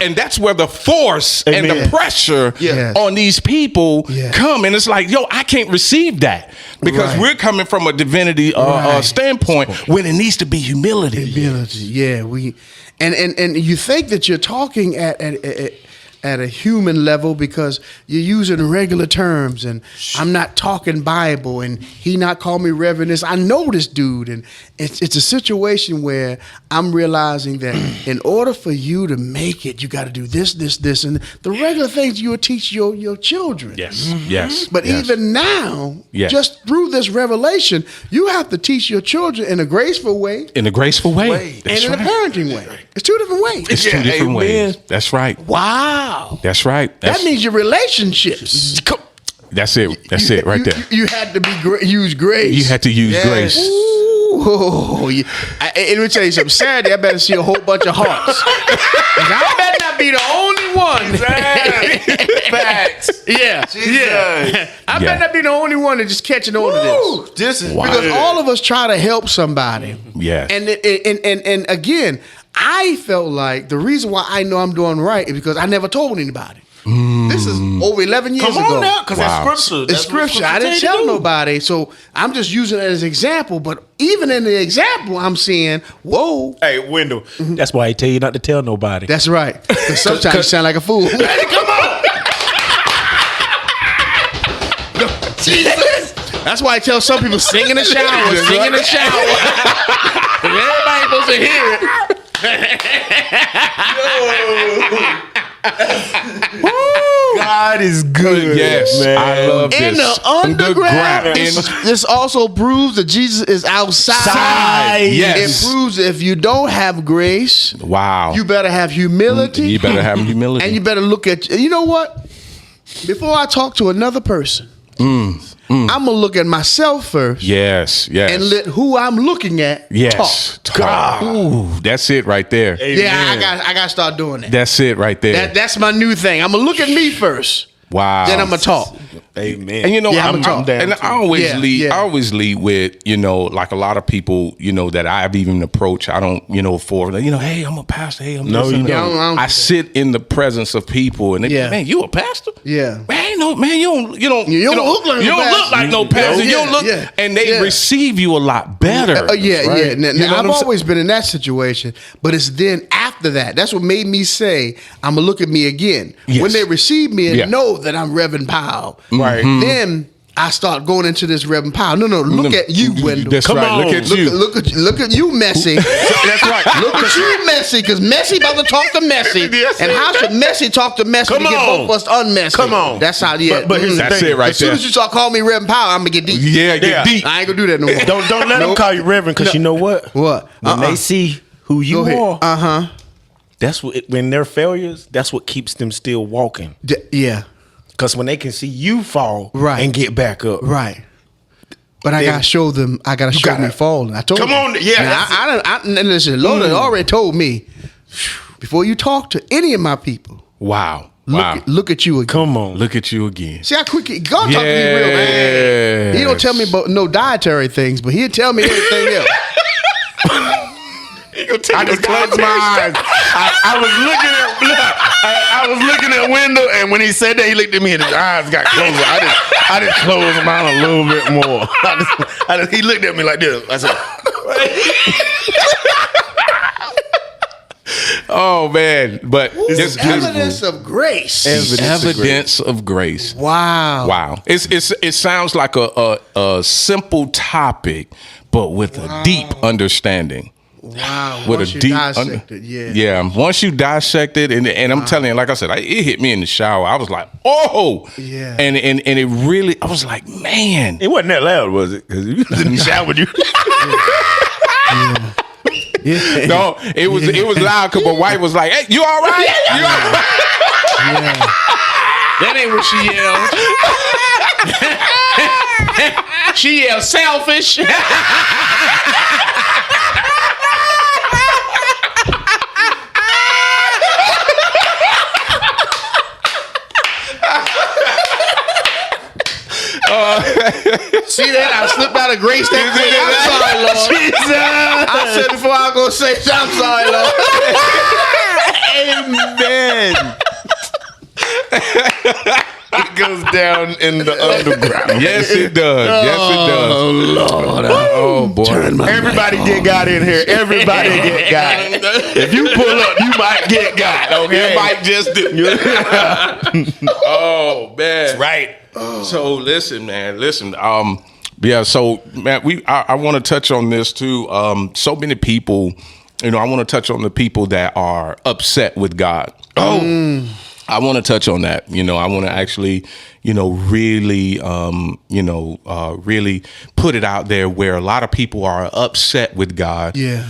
and that's where the force and the pressure on these people come. And it's like, I can't receive that because we're coming from a divinity standpoint when it needs to be humility. Yeah. And you think that you're talking at a human level because you're using regular terms and I'm not talking Bible and he not call me reverend. I know this dude, and it's a situation where I'm realizing that in order for you to make it, you got to do this, and the regular things you will teach your children. Yes. But even now, just through this revelation, you have to teach your children in a graceful way. In a graceful way. And in a parenting way. It's two different ways. It's two different ways. That's right. Wow. That's right. That means your relationships. That's it right there. You had to use grace. You had to use grace. Ooh, let me tell you something. Saturday, I better see a whole bunch of hearts. I better not be the only one. Facts. Yeah. I better not be the only one that just catching on to this. Because all of us try to help somebody. Yes. And again, I felt like the reason why I know I'm doing right is because I never told anybody. This is over 11 years ago. Come on now, because it's scripture. It's scripture. I didn't tell nobody, so I'm just using it as an example. But even in the example, I'm saying, whoa. Hey, Wendell, that's why I tell you not to tell nobody. That's right. Because sometimes you sound like a fool. Hey, come on. Jesus. That's why I tell some people, sing in the shower. Sing in the shower. Everybody supposed to hear it. Woo! God is good. Yes, man. I love In this. the underground, In- this also proves that Jesus is outside. Yes. It proves that if you don't have grace, Wow. you better have humility. You better have humility. And you better look at, you know what? Before I talk to another person, I'm going to look at myself first. Yes. And let who I'm looking at Yes. talk. God. Ooh, that's it right there. Yeah, I got to start doing that. That's it right there. That's my new thing. I'm going to look at me first. Wow. Then I'm going to talk. Amen. And you know, Yeah, I'm down and too. I always Yeah, lead. yeah. I always lead with, you know, like a lot of people, you know, that I've even approached. I don't, you know, for you know, hey, I'm a pastor. Hey, I'm No, this you and that. don't. I don't I do sit in the presence of people, and they, Yeah. man, you a pastor? Yeah. Man, no, man, you don't look like you no don't pastor. look like no pastor. Yeah, you don't look, yeah, and they yeah. receive you a lot better. Yeah. right? Now, You know what I've I'm saying? always been in that situation, but it's then after that. That's what made me say, I'm going to look at me again. Yes. When they receive me and Yeah. know that I'm Reverend Powell, Right. then I start going into this Reverend Powell. No, look at you, Wendell. That's right. on. Look at you. Look at you, Messy. That's right. Look at you, Messy, because Messy about to talk to Messy. Yes, And how should Messy talk to Messy Come to get on. both of us unmessy? Come on. That's how, yeah. But here's the That's thing. it right As soon there. as you start calling me Reverend Powell, I'm going to get deep. Yeah, get Yeah. deep. I ain't going to do that no more. Don't let them Nope. call you Reverend, because you know what? What? When they see who you Go ahead. are, that's what. When they're failures, that's what keeps them still walking. Yeah. Because when they can see you fall Right. and get back up, Right. But I Then- gotta show them. I gotta show gotta- me falling. I told Come you. on, yeah, Now, that's I listen. Lord had already told me before you talk to any of my people. Wow. Look at you again. come on. Look at you again. See how quick God talk to me real, man. He don't tell me about no dietary things, but he'll tell me everything else. I just closed my eyes. I was looking at Wendell, and when he said that, he looked at me, and his eyes got closer. I just closed mine a little bit more. He looked at me like this. I said, Oh man, but It's evidence of grace. evidence of grace. Wow. Wow. It sounds like a simple topic, but with a deep understanding. Wow. With Once a you deep dissect it, yeah. Yeah. Once you dissect it, and I'm telling you, like I said, it hit me in the shower. I was like, oh. Yeah. And it really, I was like, man. It wasn't that loud, was it? Because you was in the shower. Yeah. No, it was loud because my wife was like, hey, you all right? You all right? That ain't what she yelled. She yelled selfish. See that? I slipped out of grace that quick. I'm sorry, Lord. I said before I go say, I'm sorry, Lord. Amen. it goes down in the underground. Yes, it does. Yes, it does. Oh, Lord. Oh, boy. Everybody get got in here. Everybody get got. If you pull up, you might get got. Okay, It might just do. Oh, man. Right. So listen, man. Listen. Yeah. So, man, I want to touch on this too. So many people, you know, I want to touch on the people that are upset with God. Oh. I want to touch on that. You know, I want to actually, you know, really, really put it out there where a lot of people are upset with God. Yeah.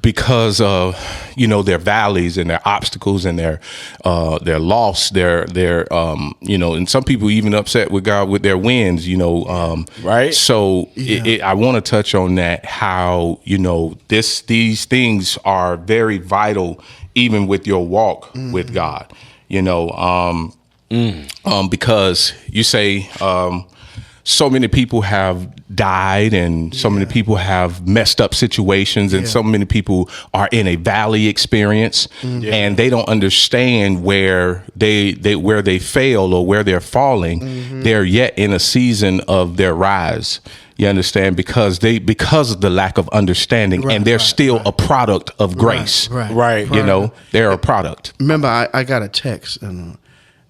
Because of, you know, their valleys and their obstacles and their loss, their you know, and some people even upset with God with their wins, you know. Right. So I want to touch on that, how, you know, these things are very vital, even with your walk with God, you know, because you say, so many people have died and so many people have messed up situations and so many people are in a valley experience and they don't understand where they fail or where they're falling. They're yet in a season of their rise. You understand? Because of the lack of understanding, and they're still a product of grace. Right. You know, they're a product. Remember, I got a text and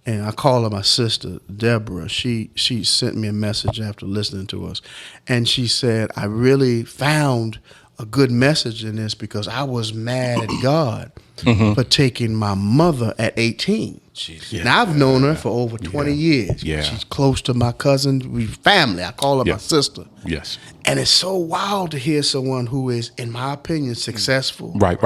I called her my sister, Deborah. She sent me a message after listening to us. And she said, I really found a good message in this because I was mad at God for taking my mother at 18. Now I've known her for over 20 years. Yeah. She's close to my cousin. We family. I call her my sister. Yes. And it's so wild to hear someone who is, in my opinion, successful. Right.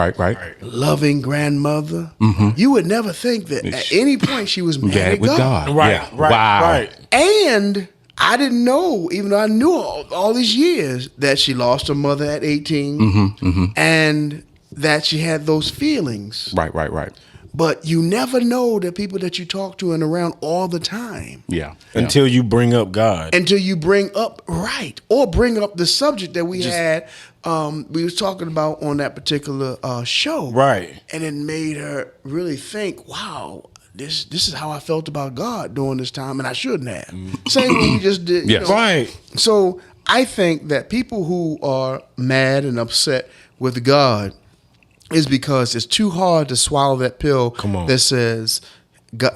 Loving grandmother. You would never think that at any point she was mad at with God. Right. Yeah. Right. Wow. Right. And I didn't know, even though I knew all these years, that she lost her mother at 18 and that she had those feelings. Right. But you never know the people that you talk to and around all the time. Yeah. Until you bring up God. Until you bring up, or bring up the subject that we had, we was talking about on that particular show. Right. And it made her really think, wow, this is how I felt about God during this time, and I shouldn't have. Same way we just did. Yes. Right. So I think that people who are mad and upset with God is because it's too hard to swallow that pill that says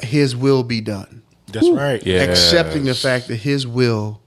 His will be done. That's right. Yeah. Accepting the fact that His will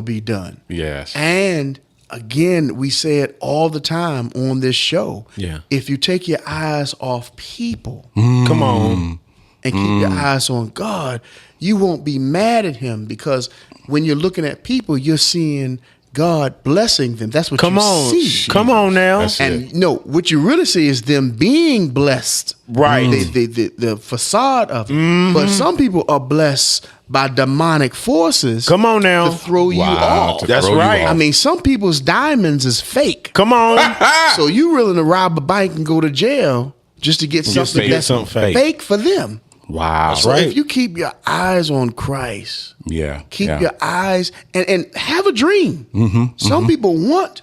be done. Yes. And again, we say it all the time on this show. Yeah. If you take your eyes off people, Come on. and keep your eyes on God, you won't be mad at Him, because when you're looking at people, you're seeing God blessing them. That's what Come you on. see. Come on now. That's And no, what you really see is them being blessed. Right. The facade of it. But some people are blessed by demonic forces. Come on now. To throw you Wow, off. to That's throw you right. off. I mean, some people's diamonds is fake. Come on. So you willing to rob a bank and go to jail just to get something to get that's something fake for them. Wow. That's So right. if you keep your eyes on Christ, Yeah. keep yeah. your eyes and have a dream. Some people want,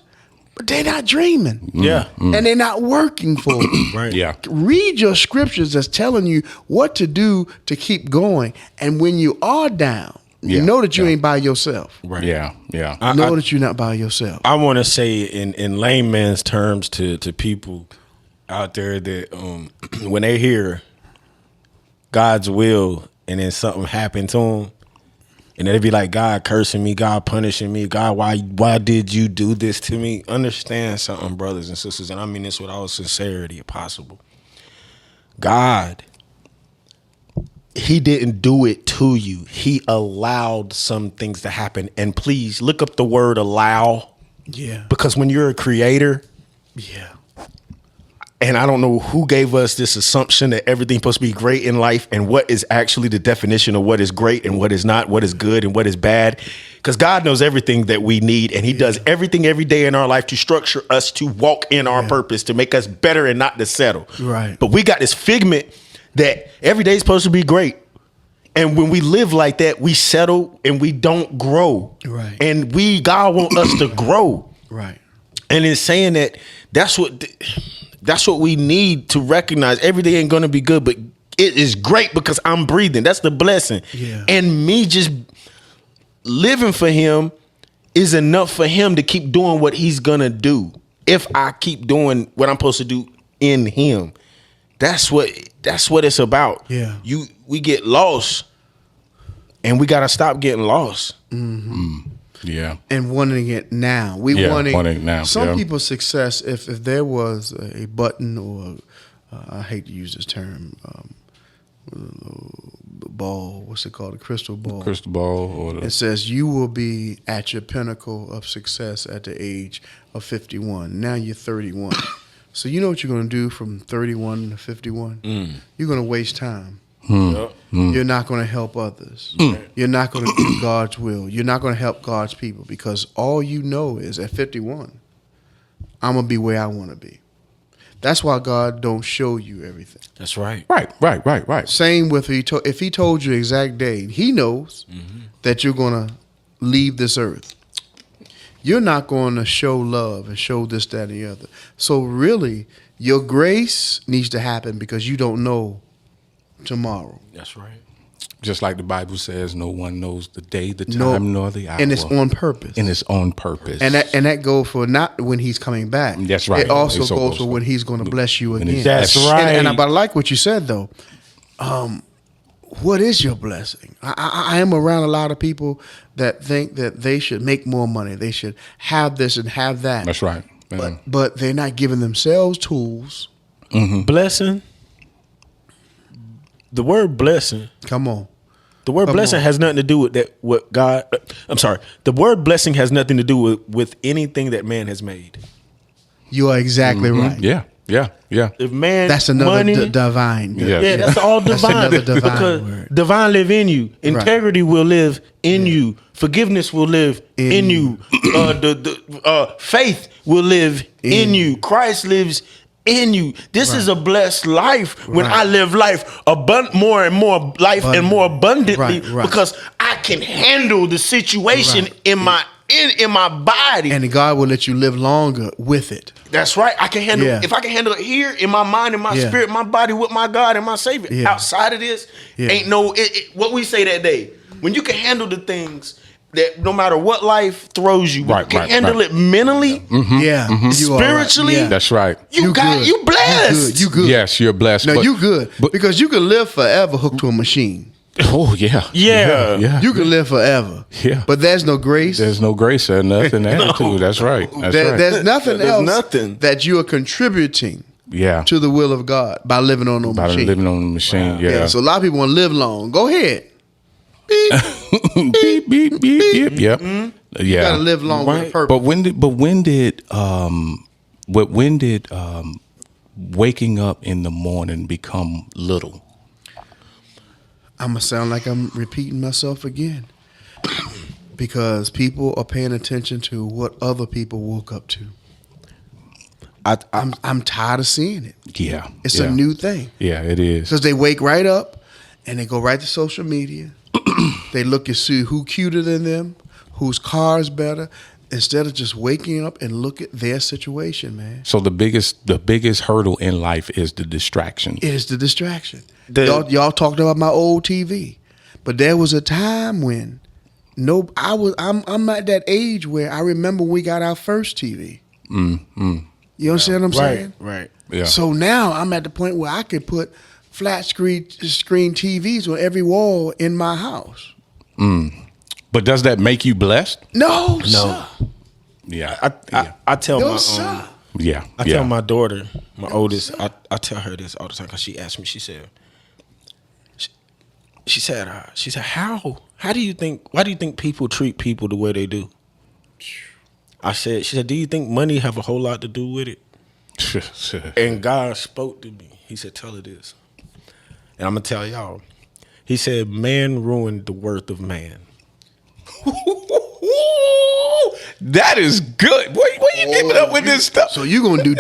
but they're not dreaming. Yeah. And they're not working for it. Right. Yeah. Read your scriptures that's telling you what to do to keep going. And when you are down, you Yeah. know that you ain't by yourself. Right. Yeah. Yeah. Know that you're not by yourself. I want to say in layman's terms to people out there that when they hear God's will and then something happened to them, and they'd be like, God cursing me, God punishing me, God, why did you do this to me? Understand something, brothers and sisters, and I mean this with all sincerity if possible. God, He didn't do it to you. He allowed some things to happen. And please look up the word allow. Yeah. Because when you're a creator, Yeah. and I don't know who gave us this assumption that everything's supposed to be great in life, and what is actually the definition of what is great and what is not, what is good and what is bad. Because God knows everything that we need, and He does everything every day in our life to structure us to walk in our purpose, to make us better and not to settle. Right. But we got this figment that every day is supposed to be great. And when we live like that, we settle and we don't grow. Right. And God wants us to grow. Right. And in saying that, that's what we need to recognize. Every day ain't going to be good, but it is great because I'm breathing. That's the blessing. Yeah. And me just living for Him is enough for Him to keep doing what He's going to do. If I keep doing what I'm supposed to do in Him, that's what it's about. Yeah. We get lost, and we got to stop getting lost. Yeah. And wanting it now. We Yeah, wanting wanting it now, Some yeah. people's success, if there was a button or I hate to use this term, ball. What's it called? A crystal ball. Crystal ball or It says you will be at your pinnacle of success at the age of 51. Now you're 31. So you know what you're going to do from 31 to 51? You're going to waste time. You're not going to help others. You're not going to do God's will. You're not going to help God's people, because all you know is at 51, I'm going to be where I want to be. That's why God don't show you everything. That's right. Right. Same with if He told you the exact day, He knows that you're going to leave this earth. You're not going to show love and show this, that, and the other. So really, your grace needs to happen because you don't know tomorrow. That's right. Just like the Bible says, no one knows the day, the time, nor the hour. And it's on purpose. And it's on purpose. And that goes for not when He's coming back. That's right. It also It so goes for goes when He's going to bless you And again. That's right. But I like what you said, though. What is your blessing? I am around a lot of people that think that they should make more money. They should have this and have that. That's right. Yeah. But they're not giving themselves tools blessing. The word blessing. Come on. The word blessing has nothing to do with that. What God? I'm sorry. The word blessing has nothing to do with anything that man has made. You are exactly right. Yeah. If man, that's another money, divine. Yeah, that's all divine. That's another divine because word. Divine live in you. Integrity will live in you. Forgiveness will live in you. Faith will live in you. Christ lives in you. This is a blessed life when I live life more and more life and more abundantly because I can handle the situation in my body. And God will let you live longer with it. That's right. I can handle if I can handle it here in my mind, in my spirit, my body with my God and my Savior. Outside of this, ain't no what we say that day. When you can handle the things that no matter what life throws you, you can handle it mentally, spiritually. That's right. You blessed. You good. Yes, you're blessed. No, you good. Because you can live forever hooked to a machine. Oh yeah. You can live forever. Yeah. But there's no grace. There's no grace or nothing attitude. That's right. There's nothing else that you are contributing to the will of God by living on the machine. Living on the machine. Yeah. So a lot of people want to live long. Go ahead. Beep. Beep beep beep. Yep. Mm-hmm. You gotta live long with a purpose. But when did waking up in the morning become little? I'm going to sound like I'm repeating myself again. Because people are paying attention to what other people woke up to. I'm tired of seeing it. Yeah. It's a new thing. Yeah, it is. Because they wake right up and they go right to social media. They look and see who cuter than them, whose car is better, instead of just waking up and look at their situation, man. So the biggest hurdle in life is the distraction. It is the distraction. Y'all talked about my old TV, but there was a time when I'm at that age where I remember we got our first TV. You understand what I'm saying? Right. Yeah. So now I'm at the point where I could put flat screen TVs on every wall in my house. But does that make you blessed? No. Sir. Yeah. I tell No, my sir. I tell my daughter, my oldest, I tell her this all the time because she asked me. She said, why do you think people treat people the way they do? She said, do you think money have a whole lot to do with it? And God spoke to me. He said, tell her this. And I'm going to tell y'all. He said, man ruined the worth of man. That is good. What are you keeping up with this stuff? So you're gonna do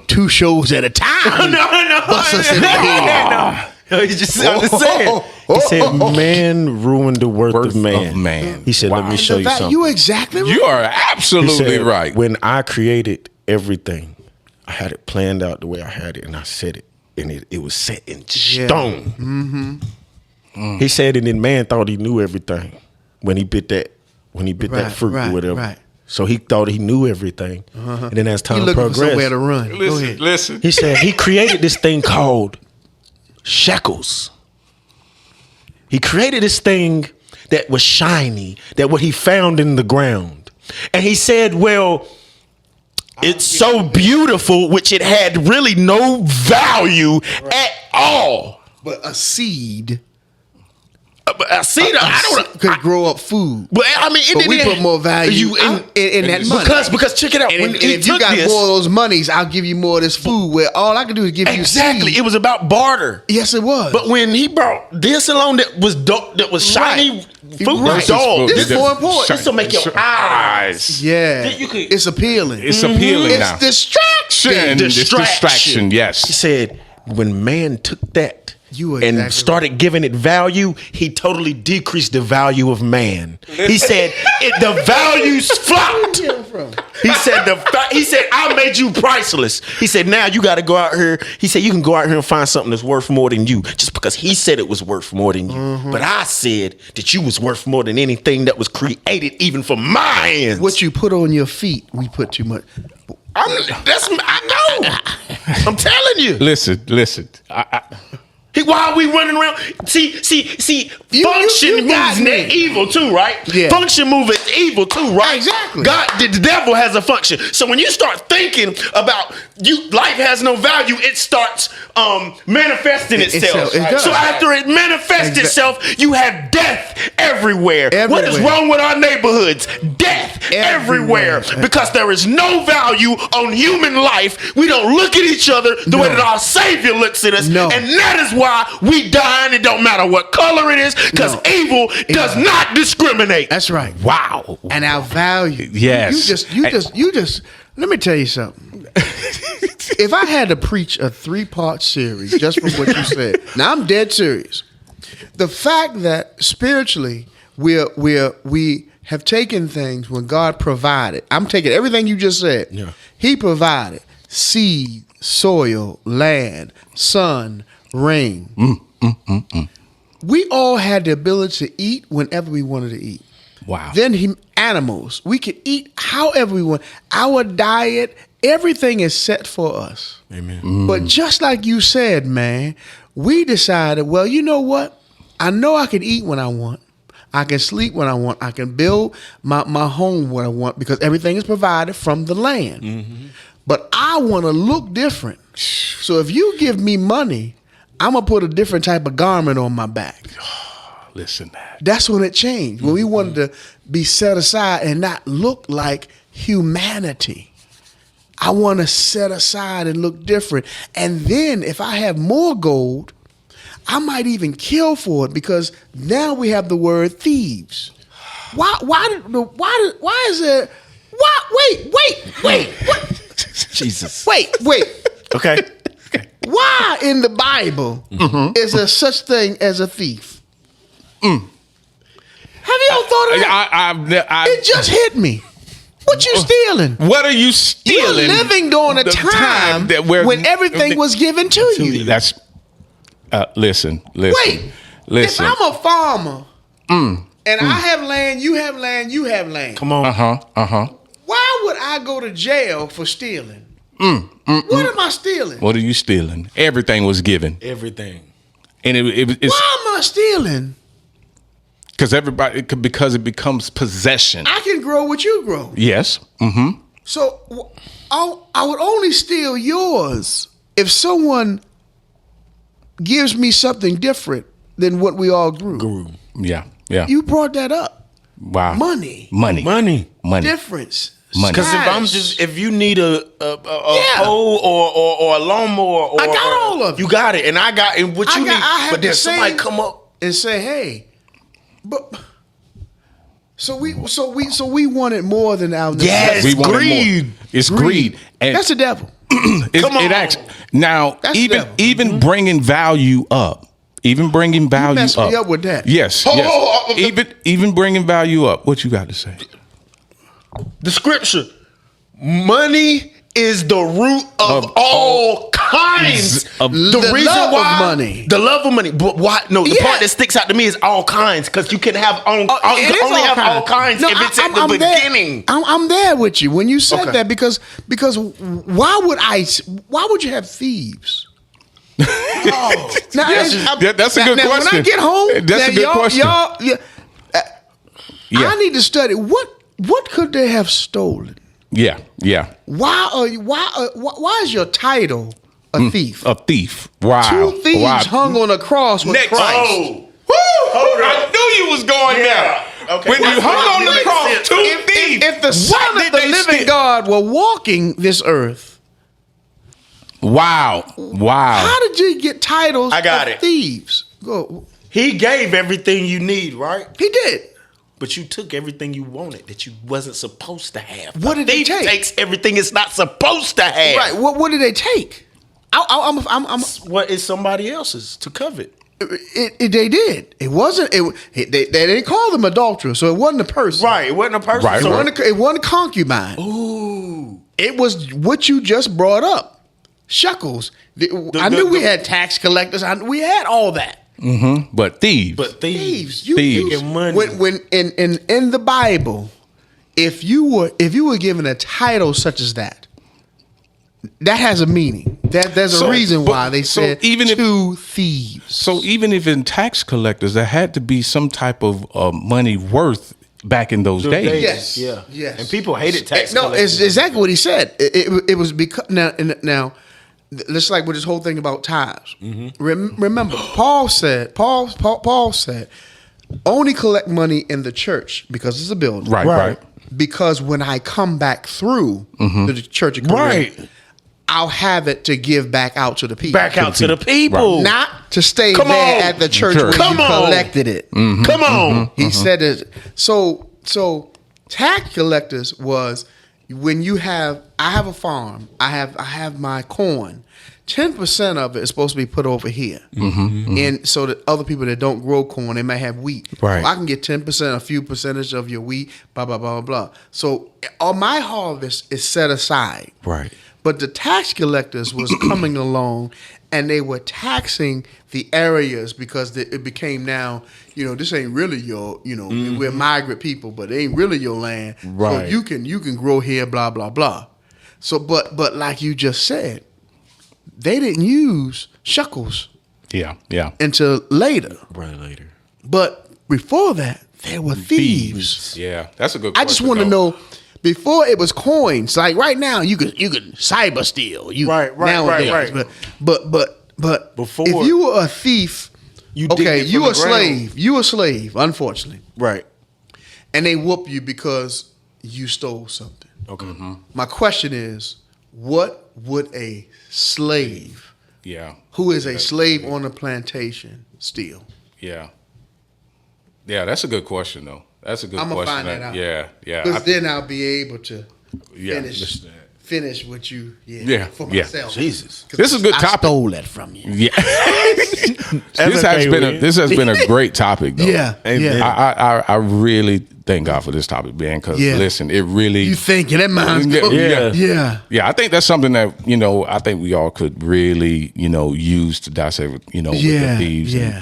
two shows at a time? No. Bust us in the head. I'm just saying. He said, man ruined the worth of man. He said, let me show you something. You exactly right. You are absolutely right. When I created everything, I had it planned out the way I had it, and I said it, and it was set in stone. He said, and then man thought he knew everything when he bit that fruit or whatever. Right. So he thought he knew everything, and then as time progressed, for somewhere to run. Listen. He said he created this thing called shekels. He created this thing that was shiny, that what he found in the ground, and he said, "Well, it's so beautiful, which it had really no value at all, but a seed." Could grow up food. But I mean, we put more value in that money. Because check it out. And if you got more of those monies, I'll give you more of this food. Where all I can do is give you seed. It was about barter. Yes, it was. But when he brought this along, that was shiny food, was dull. This is more important. This will make your eyes. Yeah, it's appealing. It's appealing now. It's distraction. Distraction. Yes. He said when man took that and started giving it value, he totally decreased the value of man. He said the values flopped. He said I made you priceless. He said now you got to go out here. He said you can go out here and find something that's worth more than you, just because he said it was worth more than you. But I said that you was worth more than anything that was created, even for my hands. What you put on your feet, we put too much. I know. I'm telling you. Listen. While we running around, see, function moves evil too, right? Yeah. Function moves evil too, right? Exactly. God, the devil has a function. So when you start thinking about life has no value, it starts manifesting itself. It does. So after it manifests itself, you have death everywhere. What is wrong with our neighborhoods? Death everywhere. Because there is no value on human life. We don't look at each other the way that our Savior looks at us. And that is why we die, and it don't matter what color it is, because evil does not discriminate. That's right. Wow. And our value. Yes. You just let me tell you something. If I had to preach a 3-part series just from what you said, now I'm dead serious. The fact that spiritually we have taken things when God provided. I'm taking everything you just said. Yeah. He provided seed, soil, land, sun, rain. We all had the ability to eat whenever we wanted to eat. Wow. Then animals, we could eat however we want. Our diet, everything is set for us. Amen. But just like you said, man, we decided, well, you know what? I know I can eat when I want. I can sleep when I want. I can build my home when I want because everything is provided from the land. Mm-hmm. But I want to look different. So if you give me money, I'm going to put a different type of garment on my back. Listen, man. That's when it changed. When we wanted to be set aside and not look like humanity. I want to set aside and look different. And then if I have more gold, I might even kill for it because now we have the word thieves. Why is there? Wait. What? Jesus. Wait. Okay. Why in the Bible is there such thing as a thief? Have you ever thought of that? It just hit me. What you stealing? What are you stealing? You're living during a time when everything was given to you. That's listen. Wait. If I'm a farmer and I have land, you have land, you have land. Come on. Why would I go to jail for stealing? What am I stealing? What are you stealing? Everything was given. Everything. And it's why am I stealing? Because it becomes possession. I can grow what you grow. Yes. Mm-hmm. So I would only steal yours if someone gives me something different than what we all grew. Yeah. You brought that up. Wow. Money. Difference. Because if you need a hoe or a lawnmower, I got all of it. You got it, and I got what you need. But then somebody come up and say, "Hey." But so we wanted more than our yes, we wanted greed. More. It's greed. And that's the devil. Come on. Now even bringing value up. Even bringing value up. You messed me up with that. Yes. Even bringing value up. What you got to say? The scripture. Money is the root of all kinds. The reason why money. The love of money. But why? No, the part that sticks out to me is all kinds, because you can have all kinds if it's at the beginning. I'm there with you when you said that because why would you have thieves? That's a good question. When I get home, that's a good question. I need to study what could they have stolen. Yeah. Why is your title a thief? A thief. Wow. 2 thieves hung on a cross with Christ. Oh. I knew you was going there. Okay. When you hung on the cross, 2 thieves. If the Son of the living God were walking this earth. Wow. How did you get titles of thieves? Go. He gave everything you need, right? He did. But you took everything you wanted that you wasn't supposed to have. What did they take? Takes everything it's not supposed to have. Right. What did they take? What is somebody else's to covet? They did. It wasn't. They didn't call them adulterers, so it wasn't a person. Right. It wasn't a person. Right. So it wasn't concubine. Ooh. It was what you just brought up. Shekels. I knew we had tax collectors. We had all that. Mm-hmm. But thieves. Thieves. Money. When in the Bible, if you were given a title such as that has a meaning. There's a reason why they said two thieves. So even if in tax collectors, there had to be some type of money worth back in those days. Yes. Yeah. Yes. And people hated tax No, collectors. it's exactly what he said. It was because now, just like with this whole thing about tithes. Remember, Paul said, only collect money in the church because it's a building. Right. Because when I come back through the church of Corinth, I'll have it to give back out to the people. Back out to the people. Not to stay Come there on. at the church where Come you on. collected it. Come on. He said it. So tax collectors was when I have a farm. I have my corn. 10% of it is supposed to be put over here, and so that other people that don't grow corn, they might have wheat. Right. So I can get 10%, a few percentage of your wheat. Blah blah blah blah blah. So all my harvest is set aside. Right. But the tax collectors was coming along, and they were taxing the areas because it became now, this ain't really your, we're migrant people, but it ain't really your land. Right. So you can grow here, blah blah blah. So, but like you just said, they didn't use shekels Yeah. until later. Right later. But before that, there were thieves. Yeah. That's a good I question. just want to know. Before it was coins, like right now, you can cyber steal. Right. But Before- if you were a thief, You digged it from you the a slave. You a slave, unfortunately, Right. and they whoop you because you stole something. Okay. My question is, what would a slave Yeah. who is a slave on a plantation steal? Yeah. Yeah, that's a good question, though. That's a good I'm question. gonna find that out. Yeah. Because then I'll be able to Yeah. finish what you Yeah, for yeah. myself. Jesus. 'Cause This is a good I topic. stole that from you. Yeah. okay, this has been a great topic, though. Yeah, Amen. yeah. I really thank God for this topic, man. Because Yeah. listen, it really. You thinking that mind's Yeah, going? yeah. Yeah. Yeah, I think that's something that I think we all could really use to dissect with with Yeah, the thieves. yeah.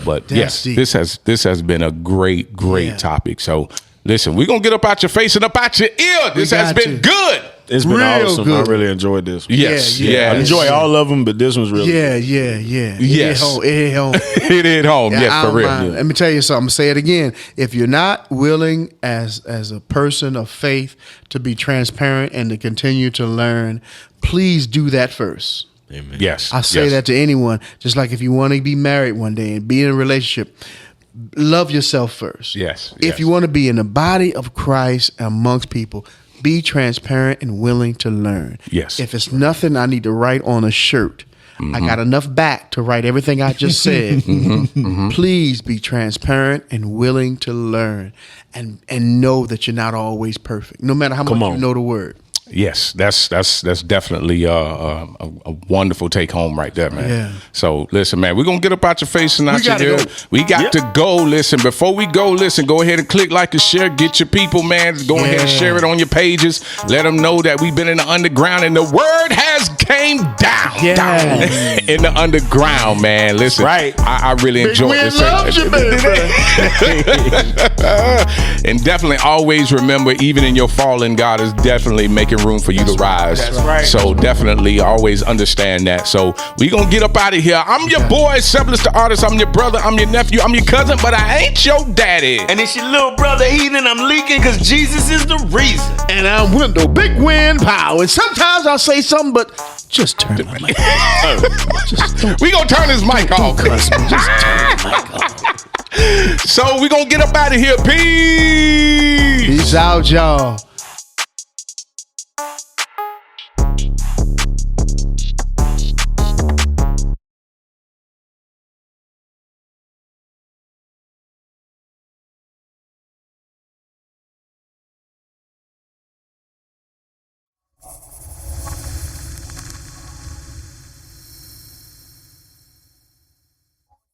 But That's yes, deep. this has been a great Yeah. topic. So listen, we're gonna get up out your face and up out your ear. This has got been to. good. It's been Real awesome. good. I really enjoyed this. Yes, Yeah, yeah. I enjoy all of them, but this one's really Yeah. Yes. It hit home. It hit home. Yeah, Yes, I for don't real. mind. Let me tell you something. I'm gonna say it again. If you're not willing as a person of faith to be transparent and to continue to learn, please do that first. Amen. Yes, I say yes. that to anyone. Just like if you want to be married one day and be in a relationship, love yourself first. Yes, If yes. you want to be in the body of Christ amongst people, be transparent and willing to learn. Yes. If it's nothing I need to write on a shirt, I got enough back to write everything I just said. Please be transparent and willing to learn, and know that you're not always perfect, no matter how much you know the word. Yes, that's definitely a wonderful take home right there, man. Yeah. So listen, man, we're gonna get up out your face and out your gotta ear. go. We got to go. Listen, before we go, go ahead and click like and share. Get your people, man. Go ahead and share it on your pages. Let them know that we've been in the underground and the word has came down, down in the underground, man. Listen, Right. I really enjoyed Win this. loves you, baby. And definitely always remember, even in your falling, God is definitely making room for you to rise. That's right. So definitely always understand that. So we gonna get up out of here. I'm your boy, Semblance the Artist. I'm your brother. I'm your nephew. I'm your cousin, but I ain't your daddy. And it's your little brother Heathen. I'm leaking because Jesus is the reason. And I'm Wendell, Big Wind Power. And sometimes I'll say something, but just turn my mic off. We gonna turn his mic off. Just turn the mic off. So we gonna get up out of here. Peace. Peace out, y'all.